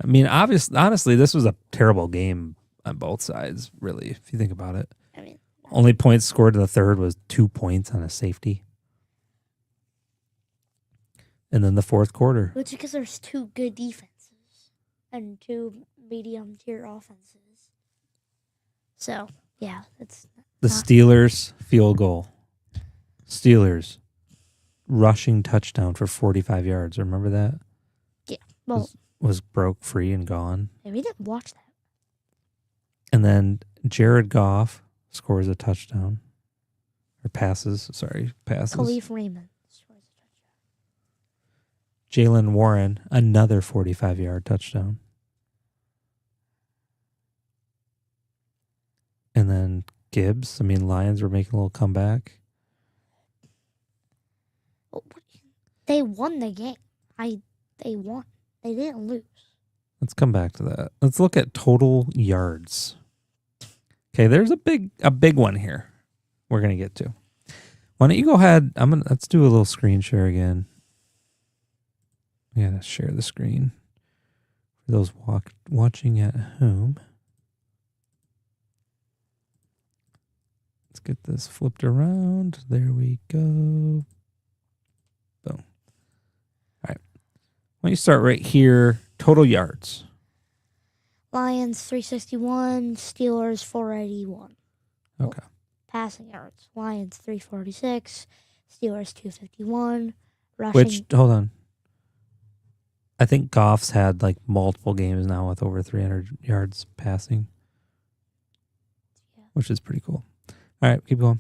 I mean, honestly, this was a terrible game on both sides, really, if you think about it. I mean, only points scored in the third was 2 points on a safety. And then the fourth quarter. It's because there's 2 good defenses and 2 medium-tier offenses. So, yeah, it's the Steelers field goal. Steelers rushing touchdown for 45 yards. Remember that? Yeah. Well, was broke free and gone. Yeah, we didn't watch that. And then Jared Goff scores a touchdown. Or passes. Khalif Raymond scores a touchdown. Jalen Warren, another 45-yard touchdown. And then Gibbs. I mean, Lions were making a little comeback. They won the game. They won. They didn't lose. Let's come back to that. Let's look at total yards. Okay, there's a big one here we're going to get to. Why don't you go ahead? Let's do a little screen share again. I got to share the screen for those watching at home. Let's get this flipped around. There we go. Boom. All right. Why don't you start right here? Total yards. Lions 361, Steelers 481. Okay. Passing yards. Lions 346. Steelers 251. Rushing. Which, hold on. I think Goff's had like multiple games now with over 300 yards passing, which is pretty cool. All right, keep going.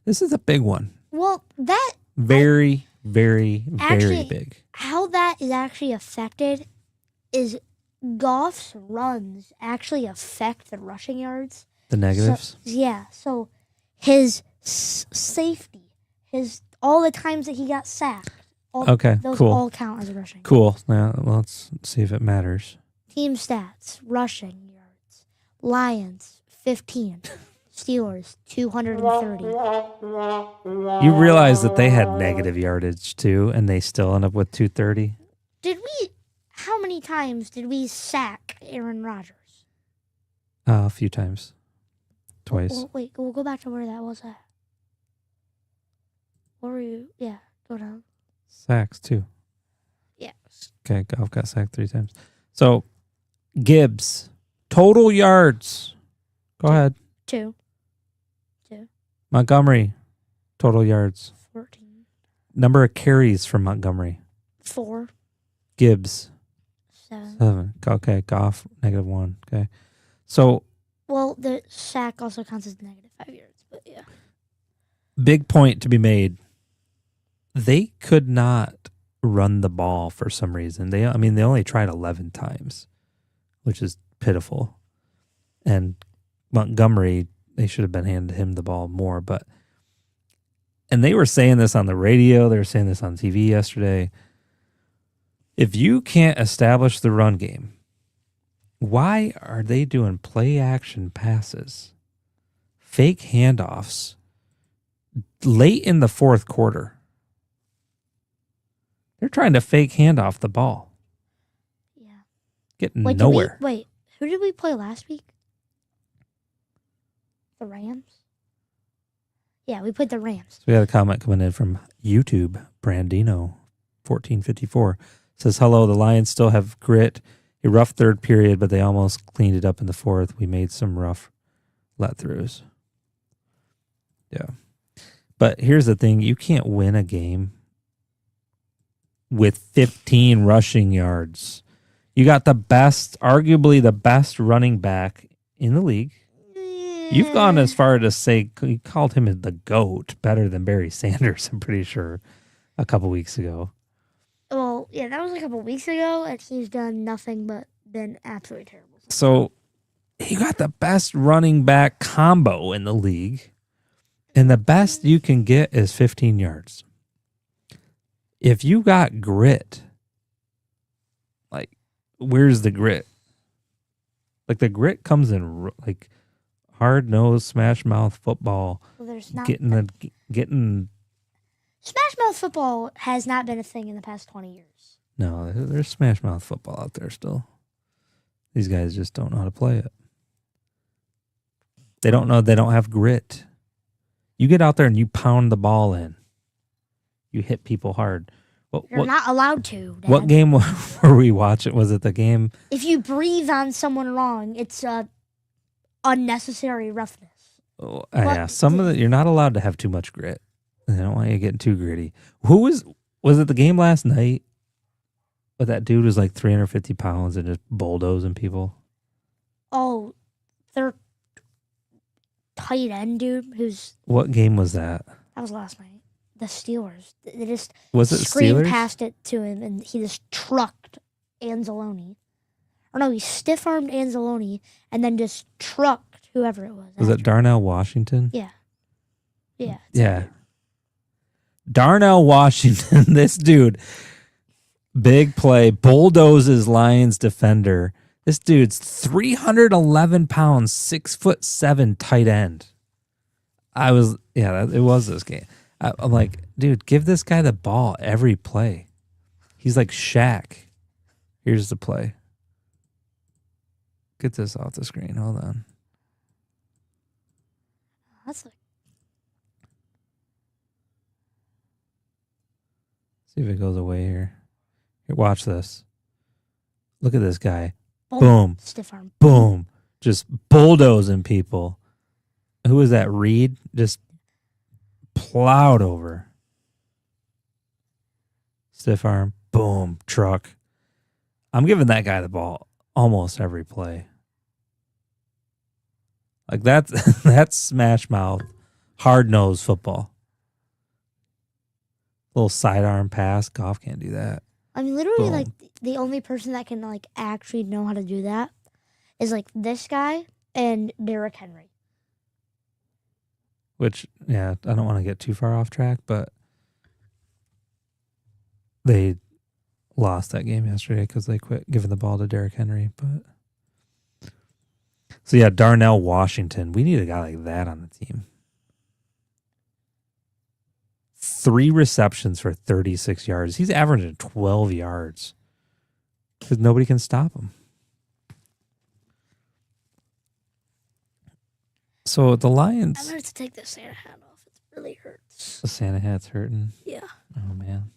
This is a big one. Well, that very actually, big. How that is actually affected is Goff's runs actually affect the rushing yards. The negatives? So his safety, all the times that he got sacked, those cool. all count as rushing. Cool. Now let's see if it matters. Team stats, rushing yards. Lions, 15. Steelers, 230. You realize that they had negative yardage too, and they still end up with 230? How many times did we sack Aaron Rodgers? A few times. Twice. Well, wait, we'll go back to where that was at. What were you? Yeah, go down. Sacks too. Yeah. Okay, Goff got sacked 3 times. So, Gibbs, total yards. Go ahead. 2. Montgomery, total yards. 14. Number of carries from Montgomery. 4. Gibbs, 7. 7. Okay, Goff, -1. Okay. So, Well, the sack also counts as -5 yards, but yeah. big point to be made. They could not run the ball for some reason. They only tried 11 times, which is pitiful. And Montgomery, they should have been handing him the ball more, and they were saying this on the radio, they were saying this on TV yesterday. If you can't establish the run game, why are they doing play action passes, fake handoffs late in the fourth quarter? They're trying to fake hand off the ball. Yeah. Getting nowhere. Who did we play last week? The Rams? Yeah, we played the Rams. So we had a comment coming in from YouTube. Brandino, 1454, says, hello, the Lions still have grit. A rough third period, but they almost cleaned it up in the fourth. We made some rough let-throughs. Yeah. But here's the thing. You can't win a game with 15 rushing yards. You got arguably the best running back in the league. You've gone as far to say you called him the GOAT, better than Barry Sanders, I'm pretty sure, a couple weeks ago. Well, yeah, that was a couple weeks ago, and he's done nothing but been absolutely terrible. So you got the best running back combo in the league, and the best you can get is 15 yards. If you got grit, like, where's the grit? Like, the grit comes in, like, hard-nosed, smash-mouth football. Well, there's not getting. Smash-mouth football has not been a thing in the past 20 years. No, there's smash-mouth football out there still. These guys just don't know how to play it. They don't know. They don't have grit. You get out there and you pound the ball in. You hit people hard. You're not allowed to, Dad. What game were we watching? Was it the game? If you breathe on someone wrong, it's unnecessary roughness. Oh, yeah, you're not allowed to have too much grit. They don't want you getting too gritty. Was it the game last night? But that dude was like 350 pounds and just bulldozing people. Oh, their tight end dude What game was that? That was last night. The Steelers. They just screamed past it to him, and he just trucked Anzalone. Or no, he stiff-armed Anzalone and then just trucked whoever it was. Was it Darnell Washington? Yeah. Yeah. Yeah. Darnell Washington, this dude, big play, bulldozes Lions defender. This dude's 311 pounds, 6'7" tight end. It was this game. I'm like, dude, give this guy the ball every play. He's like Shaq. Here's the play. Get this off the screen. Hold on. That's like. See if it goes away here. Here, watch this. Look at this guy. Boom. Stiff arm. Boom. Just bulldozing people. who was that? Reed just plowed over. Stiff arm, boom, truck. I'm giving that guy the ball almost every play. Like that's smash mouth, hard nosed football. Little sidearm pass. Goff can't do that. I mean, literally, Boom. like, the only person that can, like, actually know how to do that is, like, this guy and Derrick Henry. Which, yeah, I don't want to get too far off track, but they lost that game yesterday because they quit giving the ball to Derrick Henry. But so, yeah, Darnell Washington. We need a guy like that on the team. 3 receptions for 36 yards. He's averaging 12 yards because nobody can stop him. So the Lions. I'm going to have to take this Santa hat off. It really hurts. The Santa hat's hurting. Yeah. Oh, man.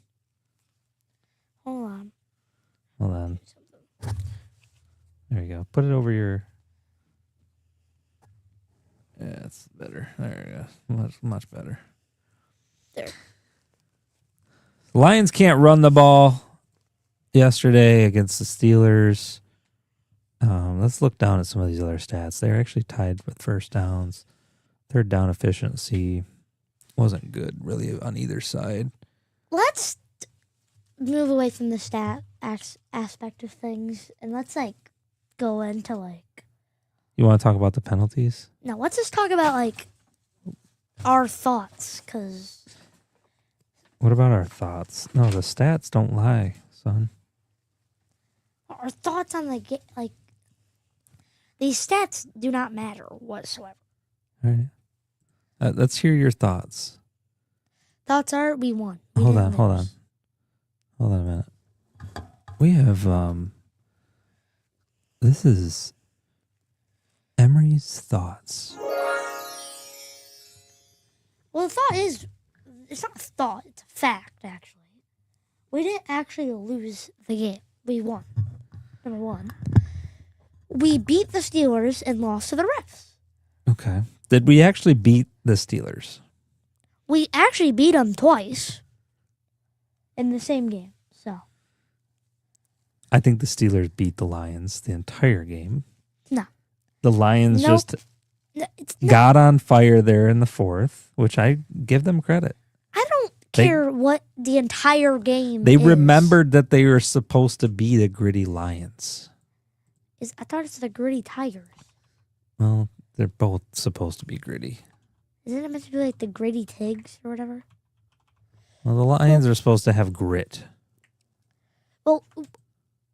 Hold on. Hold on. There you go. Put it over your. Yeah, it's better. There you go. Much better. There. Lions can't run the ball yesterday against the Steelers. Let's look down at some of these other stats. They're actually tied with first downs. Third down efficiency wasn't good really on either side. Let's move away from the stat aspect of things and let's, like, go into, like... You want to talk about the penalties? No, let's just talk about, like, our thoughts, because... What about our thoughts? No, the stats don't lie, son. Our thoughts on the game, like, these stats do not matter whatsoever. All right. Let's hear your thoughts. Thoughts are, we won. Hold on a minute. We have, this is Emery's thoughts. Well, the thought is, it's not a thought, it's a fact, actually. We didn't actually lose the game. We won. Number one. We beat the Steelers and lost to the refs. Okay. Did we actually beat the Steelers? We actually beat them twice in the same game, so. I think the Steelers beat the Lions the entire game. No. The Lions Nope. just got on fire there in the fourth, which I give them credit. I don't care what the entire game They is. remembered that they were supposed to be the gritty Lions. I thought it's the gritty Tigers. Well, they're both supposed to be gritty. Isn't it meant to be like the gritty Tigs or whatever? Well, the Lions are supposed to have grit. Well,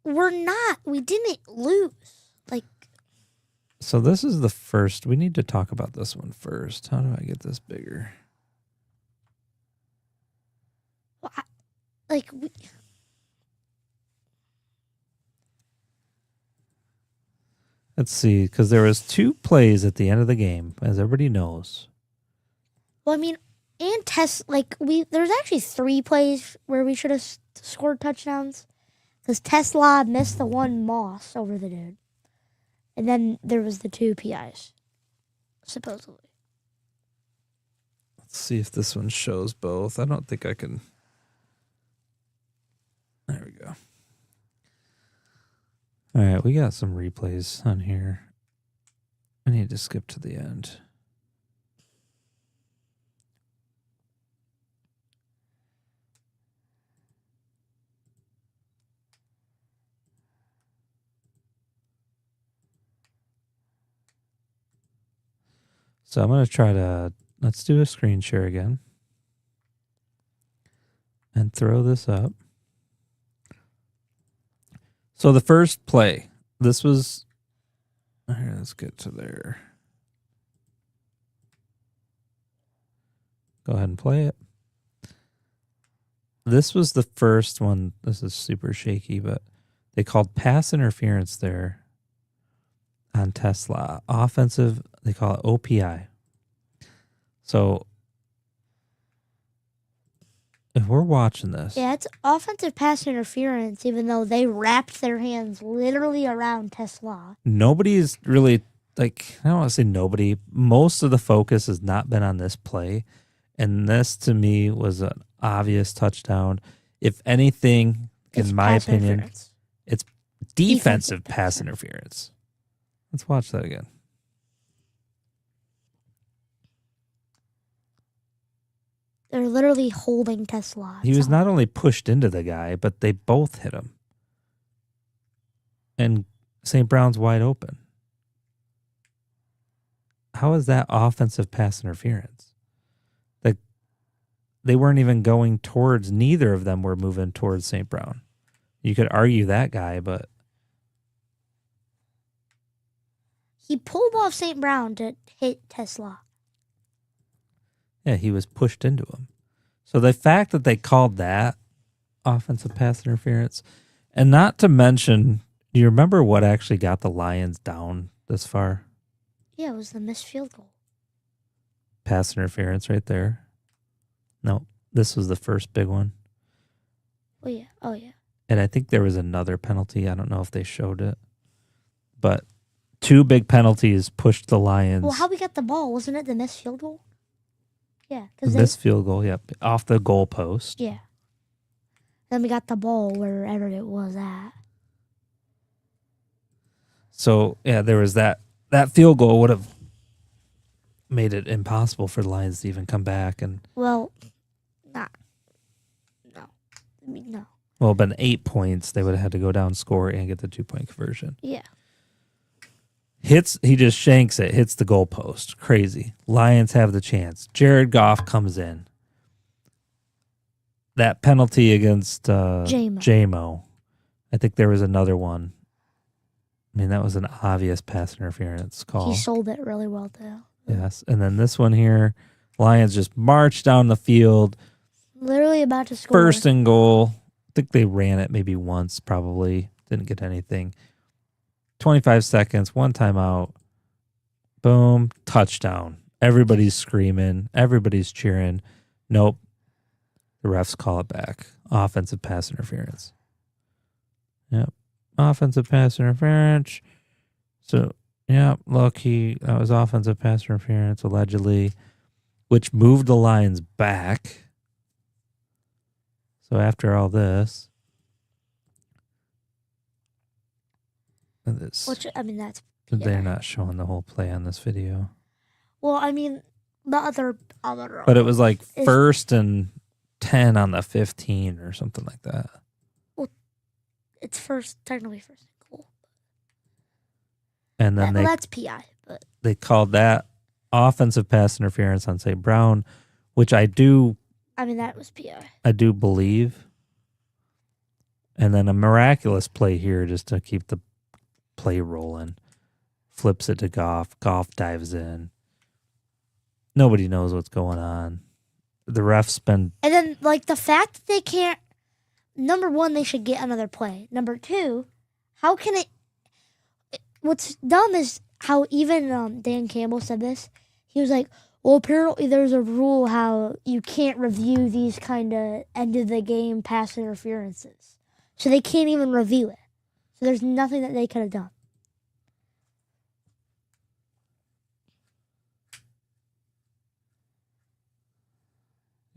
we're not. We didn't lose. Like, So this is the first. We need to talk about this one first. How do I get this bigger? Let's see, because there was 2 plays at the end of the game, as everybody knows. well, I mean, and there's actually 3 plays where we should have scored touchdowns. Because Tesla missed the one Moss over the dude. And then there was the 2 PIs, supposedly. Let's see if this one shows both. I don't think I can. There we go. All right, we got some replays on here. I need to skip to the end. So I'm going to let's do a screen share again. And throw this up. So the first play, this was, here, let's get to there. Go ahead and play it. This was the first one. This is super shaky, but they called pass interference there on Tesla. Offensive, they call it OPI. So if we're watching this. Yeah, it's offensive pass interference, even though they wrapped their hands literally around Tesla. Nobody's really like, I don't want to say nobody. Most of the focus has not been on this play. And this, to me, was an obvious touchdown. If anything, It's in my pass opinion, interference. it's defensive Defensive pass pass interference. Let's watch that again. They're literally holding Tesla. He was not only pushed into the guy, but they both hit him. And St. Brown's wide open. How is that offensive pass interference? Like, they weren't even going towards, neither of them were moving towards St. Brown. You could argue that guy, but He pulled off St. Brown to hit Tesla. yeah, he was pushed into him. So the fact that they called that offensive pass interference, and not to mention, do you remember what actually got the Lions down this far? Yeah, it was the missed field goal. Pass interference right there. No, this was the first big one. Oh, yeah. Oh, yeah. And I think there was another penalty. I don't know if they showed it. But 2 big penalties pushed the Lions. Well, how we got the ball? Wasn't it the missed field goal? Yeah. Missed field goal, yep. Off the goal post. Yeah. Then we got the ball wherever it was at. So, yeah, there was that. That field goal would have made it impossible for the Lions to even come back. And Well, no. I mean, no. well, been 8 points. They would have had to go down, score, and get the 2-point conversion. Yeah. He just shanks it, hits the goalpost. Crazy. Lions have the chance. Jared Goff comes in. That penalty against JMO. I think there was another one. I mean, that was an obvious pass interference call. He sold it really well, too. Yes. And then this one here, Lions just march down the field. Literally about to score. First and goal. I think they ran it maybe once, probably. Didn't get anything. 25 seconds, 1 timeout. Boom, touchdown. Everybody's screaming. Everybody's cheering. Nope. The refs call it back. Offensive pass interference. Yep. Offensive pass interference. So, yeah, look, that was offensive pass interference, allegedly, which moved the Lions back. So after all this, Which, I mean, that's... they're not showing the whole play on this video. Well, I mean, the other But it was like 1st and 10 on the 15 or something like that. Well, it's technically first and goal. And then that's PI. But they called that offensive pass interference on St. Brown, which I mean, that was PI. I do believe. And then a miraculous play here just to keep the play rolling. Flips it to Goff. Goff dives in. Nobody knows what's going on. The refs And then, like, the fact that they can't... Number 1, they should get another play. Number 2, how can it... What's dumb is how even Dan Campbell said this. He was like, well, apparently there's a rule how you can't review these kind of end-of-the-game pass interferences. So they can't even review it. So there's nothing that they could have done.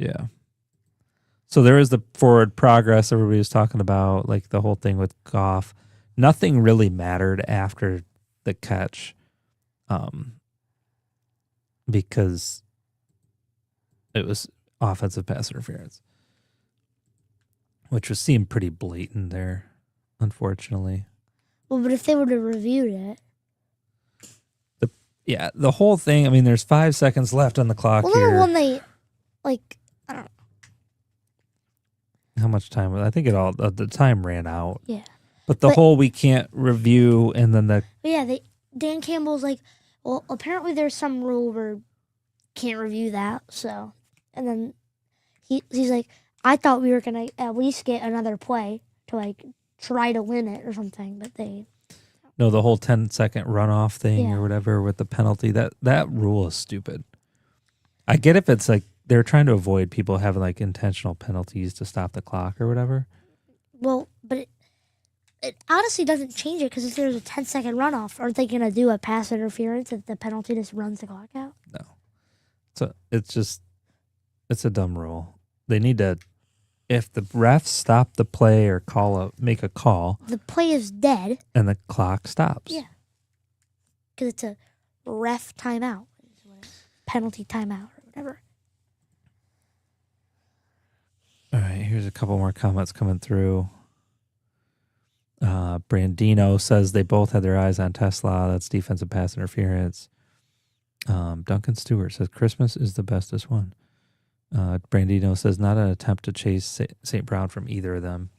yeah. So there is the forward progress everybody was talking about, like the whole thing with Goff. Nothing really mattered after the catch because it was offensive pass interference, which was seemed pretty blatant there, unfortunately. Well, but if they would have reviewed it... The whole thing, I mean, there's 5 seconds left on the clock well, here. number 1, they, like, I don't know. How much time? I think the time ran out. Yeah. But whole we can't review, and then Dan Campbell's like, well, apparently there's some rule where can't review that. So, and then he's like, I thought we were gonna at least get another play to like try to win it or something, but they. No, the whole 10-second runoff thing Yeah. or whatever with the penalty, that rule is stupid. I get if it's like they're trying to avoid people having like intentional penalties to stop the clock or whatever. Well, but it honestly doesn't change it because if there's a 10-second runoff, aren't they going to do a pass interference if the penalty just runs the clock out? No. So it's a dumb rule. They need to, if the refs stop the play or make a call, The play is dead. and the clock stops. Yeah. Because it's a ref timeout, penalty timeout, or whatever. All right, here's a couple more comments coming through. Brandino says they both had their eyes on Tesla. That's defensive pass interference. Duncan Stewart says Christmas is the bestest one. Brandino says not an attempt to chase St. Brown from either of them.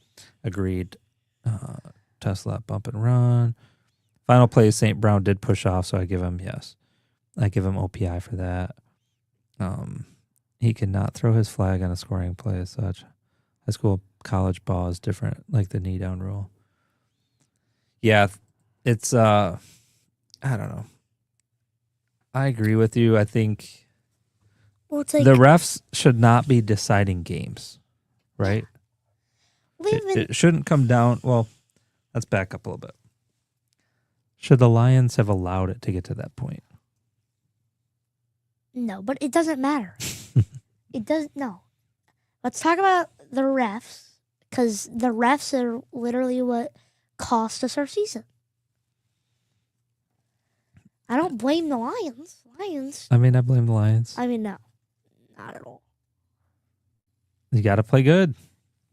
Agreed. Tesla bump and run. Final play, St. Brown did push off, so I give him OPI for that. He cannot throw his flag on a scoring play as such. High school, college ball is different, like the knee down rule. Yeah, it's I don't know. I agree with you. I think It's like the refs should not be deciding games, right? It shouldn't come down. Well, let's back up a little bit. Should the Lions have allowed it to get to that point? No, but it doesn't matter. It doesn't. No. Let's talk about the refs, because the refs are literally what cost us our season. I don't blame the Lions. I mean, I blame the Lions. I mean, no, not at all. You got to play good.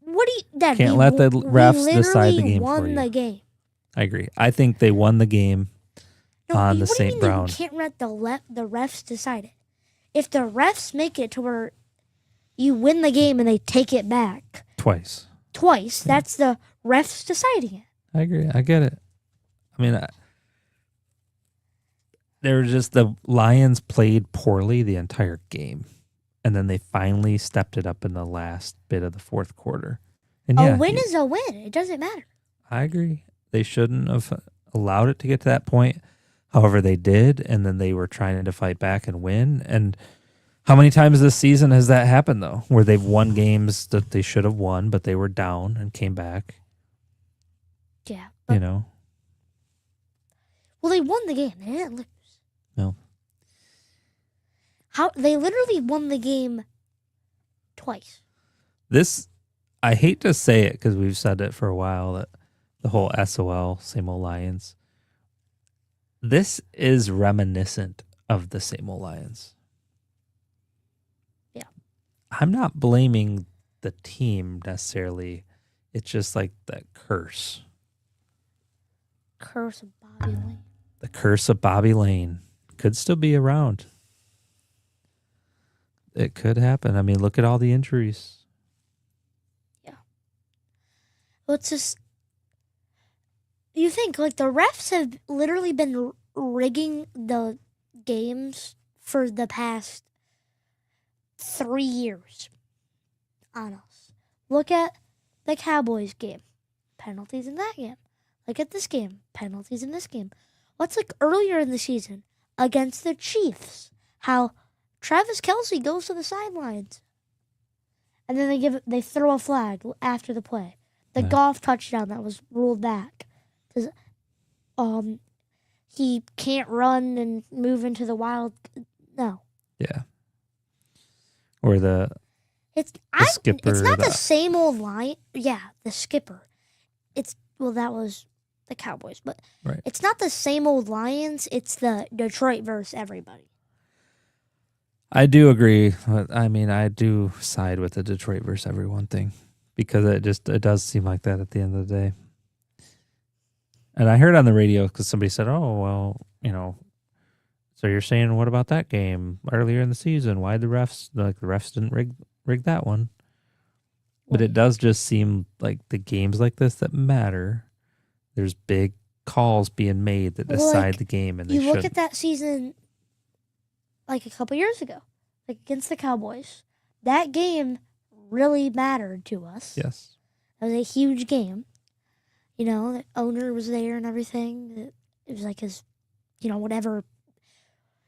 What do you? Dad, Can't we let the we refs decide the literally game won for you. the game. I agree. I think they won the game on the what do you St. mean Brown. You can't let the refs decide it. If the refs make it to where you win the game and they take it back Twice. that's the refs deciding it. I agree. I get it. I mean, they were just the Lions played poorly the entire game, and then they finally stepped it up in the last bit of the fourth quarter. And A win is a win. It doesn't matter. I agree. They shouldn't have allowed it to get to that point. However, they did, and then they were trying to fight back and win. And how many times this season has that happened, though, where they've won games that they should have won, but they were down and came back? Yeah. You know? Well, they won the game. They didn't lose. No. They literally won the game twice. I hate to say it because we've said it for a while, that the whole SOL, same old Lions. This is reminiscent of the same old Lions. Yeah. I'm not blaming the team necessarily. It's just like the curse. Curse of Bobby Lane. The curse of Bobby Lane could still be around. It could happen. I mean, look at all the injuries. Yeah. Well, it's just... You think, like, the refs have literally been rigging the games for the past 3 years on us. Look at the Cowboys game. Penalties in that game. Look at this game. Penalties in this game. What's like earlier in the season against the Chiefs? How Travis Kelce goes to the sidelines. And then they throw a flag after the play. The golf touchdown that was ruled back. Because he can't run and move into the wild. No. Yeah. Or the skipper. It's not the same old line. Yeah, the skipper. That was the Cowboys, but right. It's not the same old Lions. It's the Detroit versus everybody. I do agree. I mean, I do side with the Detroit versus everyone thing because it does seem like that at the end of the day. And I heard on the radio because somebody said, "Oh, well, so you're saying what about that game earlier in the season? Why the refs didn't rig that one?" But it does just seem like the games like this that matter. There's big calls being made that decide the game, and you look at that season, like a couple years ago, like against the Cowboys. That game really mattered to us. Yes, it was a huge game. The owner was there and everything. It was like his, whatever.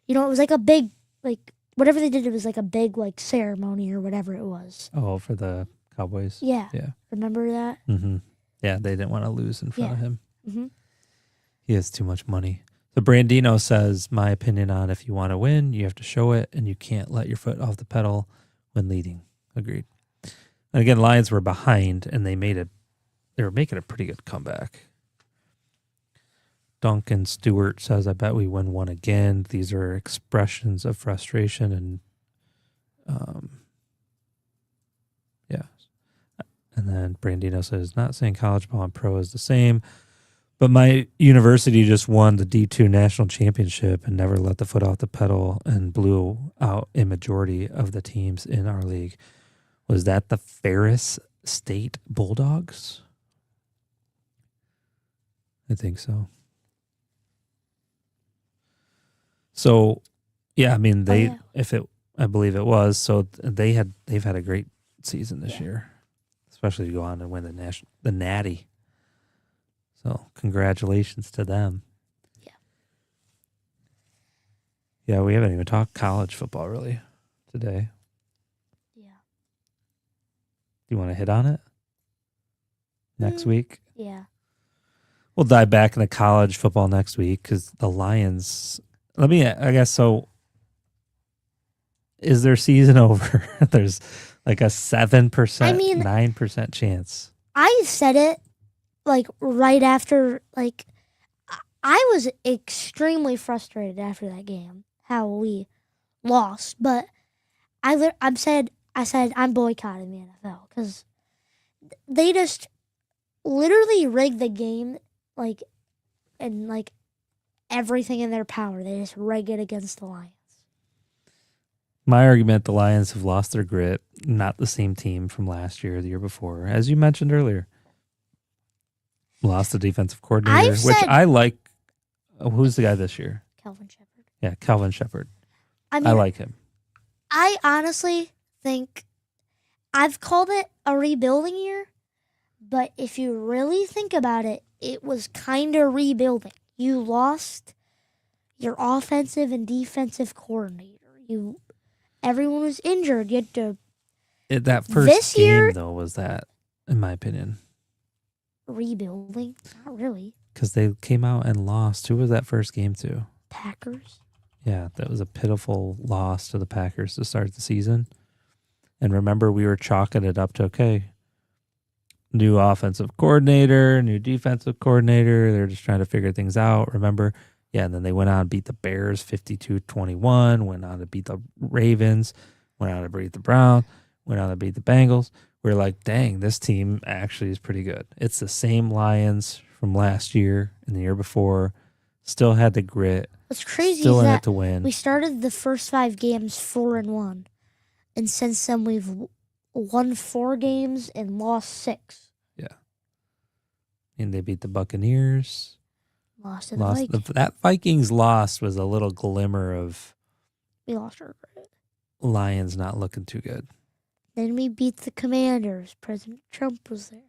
It was like a big, like whatever they did. It was like a big, like ceremony or whatever it was. Oh, for the Cowboys. Yeah. Yeah. Remember that? Mm-hmm. Yeah, they didn't want to lose in front of him. Mm-hmm. He has too much money. So Brandino says, my opinion on if you want to win, you have to show it, and you can't let your foot off the pedal when leading. Agreed. And again, Lions were behind, and they were making a pretty good comeback. Duncan Stewart says, I bet we win one again. These are expressions of frustration and yeah. And then Brandino says, not saying college ball and pro is the same, but my university just won the D2 national championship and never let the foot off the pedal and blew out a majority of the teams in our league. Was that the Ferris State Bulldogs? I think so. So, yeah, I mean, I believe it was. So they've had a great season this year, especially to go on and win the Natty. So congratulations to them. Yeah. Yeah, we haven't even talked college football really today. Yeah. Do you want to hit on it next week? Yeah. We'll dive back into college football next week because the Lions. So is their season over? There's like a 7%, 9% chance. I said it like right after, like I was extremely frustrated after that game, how we lost. But I said I'm boycotting the NFL because they just literally rigged the game, like, and like everything in their power. They just rig it against the Lions. My argument, the Lions have lost their grit. Not the same team from last year or the year before. As you mentioned earlier. Lost the defensive coordinator, which I like. Who's the guy this year? Calvin Shepard. Yeah, Calvin Shepard. I like him. I honestly think I've called it a rebuilding year, but if you really think about it, it was kind of rebuilding. You lost your offensive and defensive coordinator. Everyone was injured. You had to. That first game, though, was that, in my opinion. Rebuilding? Not really. Because they came out and lost. Who was that first game to? Packers. Yeah, that was a pitiful loss to the Packers to start the season. And remember, we were chalking it up to, okay, new offensive coordinator, new defensive coordinator. They're just trying to figure things out. Remember? Yeah, and then they went on and beat the Bears 52-21, went on to beat the Ravens, went on to beat the Browns, went on to beat the Bengals. We're like, dang, this team actually is pretty good. It's the same Lions from last year and the year before. Still had the grit. What's crazy still is in that it to win. We started the first 5 games 4-1. And since then, we've won 4 games and lost 6. Yeah. And they beat the Buccaneers. Lost to the Vikings. That Vikings loss was a little glimmer of we lost our grit. Lions not looking too good. Then we beat the Commanders. President Trump was there.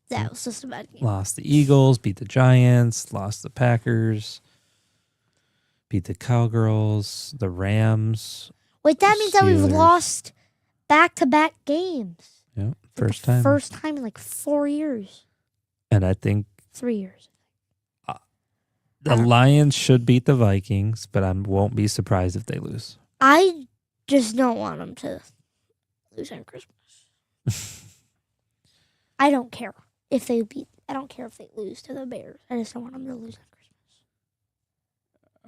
That was just a bad game. Lost the Eagles, beat the Giants, lost the Packers, beat the Cowgirls, the Rams. Wait, that means that we've lost back-to-back games. Yeah, first time. First time in like 4 years. And I think 3 years. The Lions should beat the Vikings, but I won't be surprised if they lose. I just don't want them to lose on Christmas. I don't care if they lose to the Bears. I just don't want them to lose on Christmas.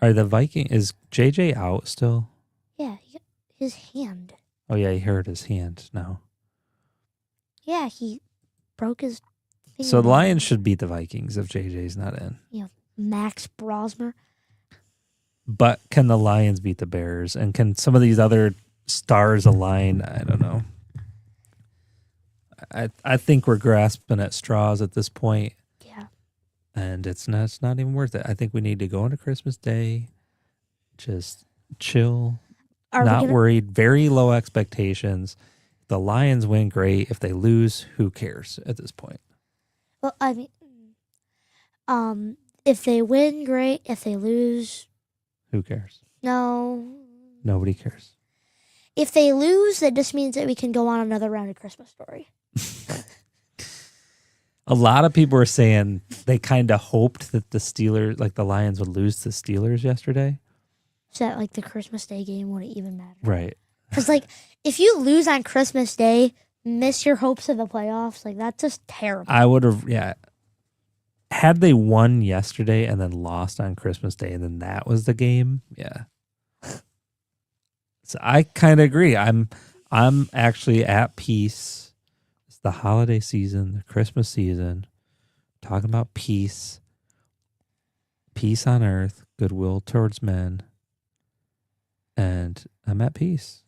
Are the Vikings, is JJ out still? Yeah, his hand. Oh yeah, he hurt his hand now. Yeah, he broke his finger. So the Lions should beat the Vikings if JJ's not in. Yeah, Max Brosmer. But can the Lions beat the Bears? And can some of these other stars align? I don't know. I think we're grasping at straws at this point. Yeah. And it's not even worth it. I think we need to go into Christmas Day, just chill, not worried, very low expectations. If the Lions win, great. If they lose, who cares at this point? Well, I mean, if they win, great. If they lose, who cares? No. Nobody cares. If they lose, that just means that we can go on another round of Christmas Story. A lot of people were saying they kind of hoped that the Steelers, like the Lions, would lose to Steelers yesterday. So that like the Christmas Day game wouldn't even matter. Right. Because like if you lose on Christmas Day, miss your hopes of the playoffs. Like that's just terrible. I would have, yeah. Had they won yesterday and then lost on Christmas Day, and then that was the game, yeah. So I kind of agree. I'm actually at peace. It's the holiday season, the Christmas season. Talking about peace. Peace on earth, goodwill towards men. And I'm at peace.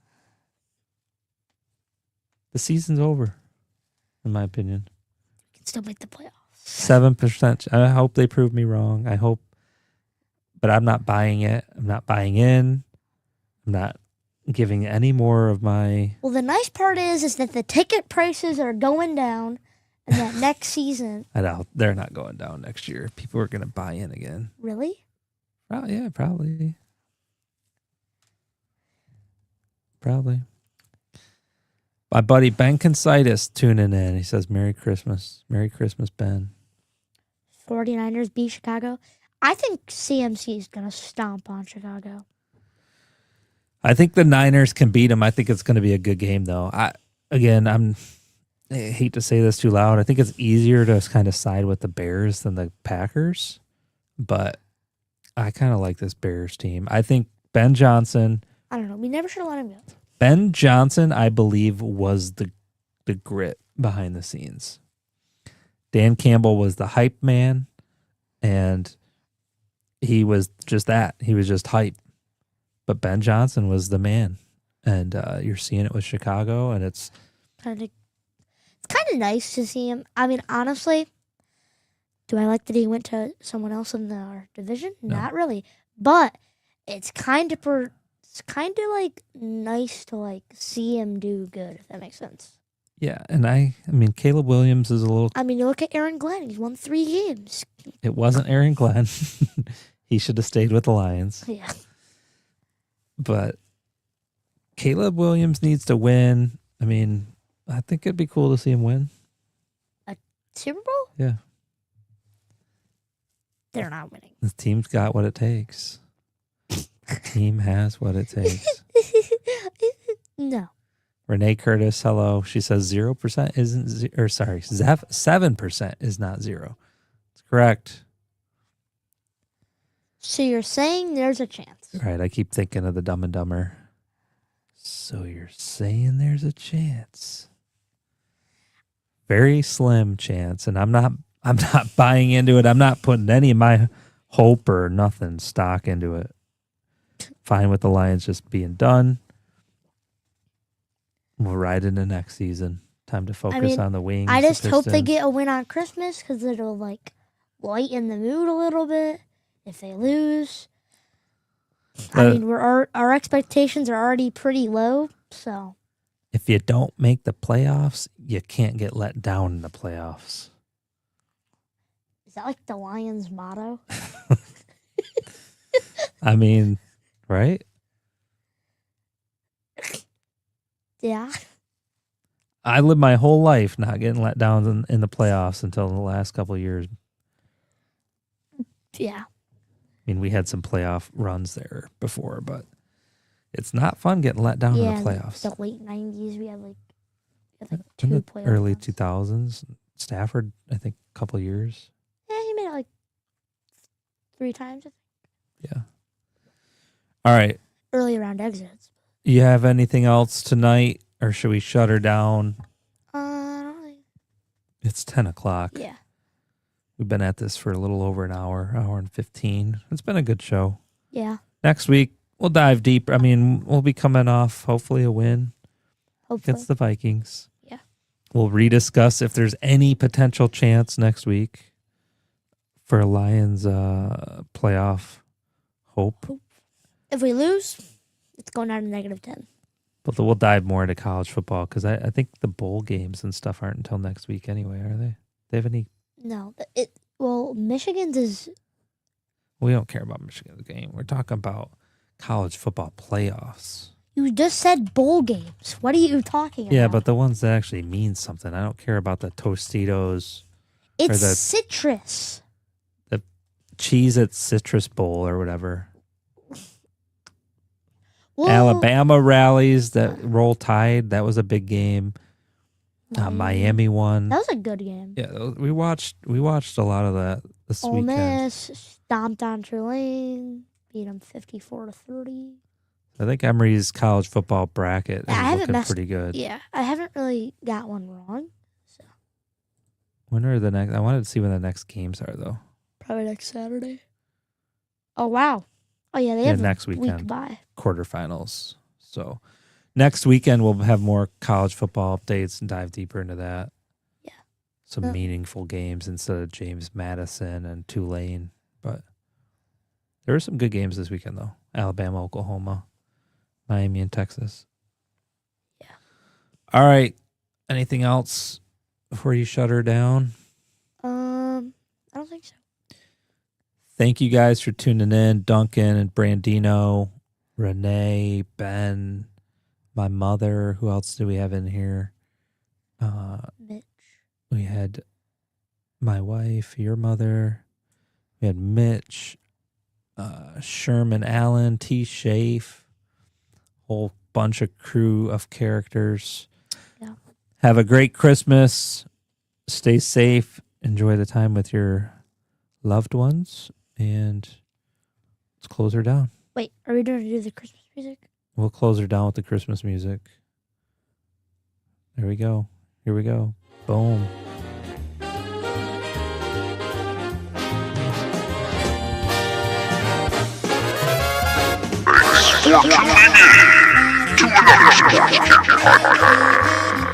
The season's over, in my opinion. You can still make the playoffs. 7%. I hope they prove me wrong. I hope. But I'm not buying it. I'm not buying in. I'm not giving any more of my... Well, the nice part is that the ticket prices are going down, and that next season... I doubt they're not going down next year. People are going to buy in again. Really? Oh, yeah, probably. Probably. My buddy Ben Consitis tuning in. He says, Merry Christmas. Merry Christmas, Ben. 49ers beat Chicago. I think CMC is going to stomp on Chicago. I think the Niners can beat them. I think it's going to be a good game, though. I hate to say this too loud. I think it's easier to kind of side with the Bears than the Packers, but I kind of like this Bears team. I think Ben Johnson. I don't know. We never should have let him go. Ben Johnson, I believe, was the grit behind the scenes. Dan Campbell was the hype man, and he was just that. He was just hype. But Ben Johnson was the man, and you're seeing it with Chicago, and it's kind of nice to see him. I mean, honestly, do I like that he went to someone else in our division? No. Not really, but it's kind of like nice to like see him do good. If that makes sense. yeah. And I mean, Caleb Williams is a little. I mean, you look at Aaron Glenn; he's won 3 games. It wasn't Aaron Glenn. He should have stayed with the Lions. Yeah. But Caleb Williams needs to win. I mean, I think it'd be cool to see him win. A Super Bowl? Yeah. They're not winning. The team's got what it takes. The team has what it takes. No. Renee Curtis, hello. She says 0% isn't, 7% is not 0. It's correct. So you're saying there's a chance? Right. I keep thinking of the Dumb and Dumber. So you're saying there's a chance. Very slim chance, and I'm not buying into it. I'm not putting any of my hope or nothing stock into it. Fine with the Lions just being done. We'll ride into next season. Time to focus on the Wings. I just the hope they Pistons. get a win on Christmas because it'll like lighten the mood a little bit. If they lose, I mean, our expectations are already pretty low. So if you don't make the playoffs, you can't get let down in the playoffs. is that like the Lions' motto? I mean, right? Yeah. I lived my whole life not getting let down in the playoffs until the last couple of years. Yeah. I mean, we had some playoff runs there before, but it's not fun getting let down in the playoffs. The late 90s, we had like In 2 the playoff early runs. 2000s, Stafford, I think, a couple of years. Yeah, he made it like 3 times. I think. Yeah. All right. Early round exits. You have anything else tonight, or should we shut her down? I don't think. It's 10 o'clock. Yeah. We've been at this for a little over an hour and 15. It's been a good show. Yeah. Next week, we'll dive deep. I mean, we'll be coming off, hopefully, a win Hopefully. against the Vikings. Yeah. We'll rediscuss if there's any potential chance next week for a Lions playoff hope. If we lose, it's going down to -10. But we'll dive more into college football because I think the bowl games and stuff aren't until next week anyway, are they? They have any? No. Michigan's is. We don't care about Michigan's game. We're talking about college football playoffs. You just said bowl games. What are you talking about? Yeah, but the ones that actually mean something. I don't care about the Tostitos It's the- citrus. The Cheez-It Citrus Bowl or whatever. Well, Alabama rallies that Roll Tide. That was a big game. Miami won. That was a good game. Yeah, we watched a lot of that this Ole weekend. Miss stomped on Tulane, beat them 54-30. I think Emery's college football bracket Yeah, I is haven't looking messed- pretty good. Yeah, I haven't really got one wrong. So When are the next? I wanted to see when the next games are though. probably next Saturday. Oh wow! Oh yeah, they Yeah, have next a week weekend. bye. Quarterfinals. So next weekend we'll have more college football updates and dive deeper into that. Yeah. Some Yeah. meaningful games instead of James Madison and Tulane. But there were some good games this weekend though. Alabama, Oklahoma, Miami, and Texas. Yeah. All right. Anything else before you shut her down? I don't think so. Thank you guys for tuning in. Duncan and Brandino, Renee, Ben, my mother. Who else do we have in here? Mitch. We had my wife, your mother. We had Mitch, Sherman Allen, T. Shafe, whole bunch of crew of characters. Yeah. Have a great Christmas. Stay safe. Enjoy the time with your loved ones. And let's close her down. Wait, are we going to do the Christmas music? We'll close her down with the Christmas music. There we go. Here we go. Boom. For tuning in to another Sports Kick highlight.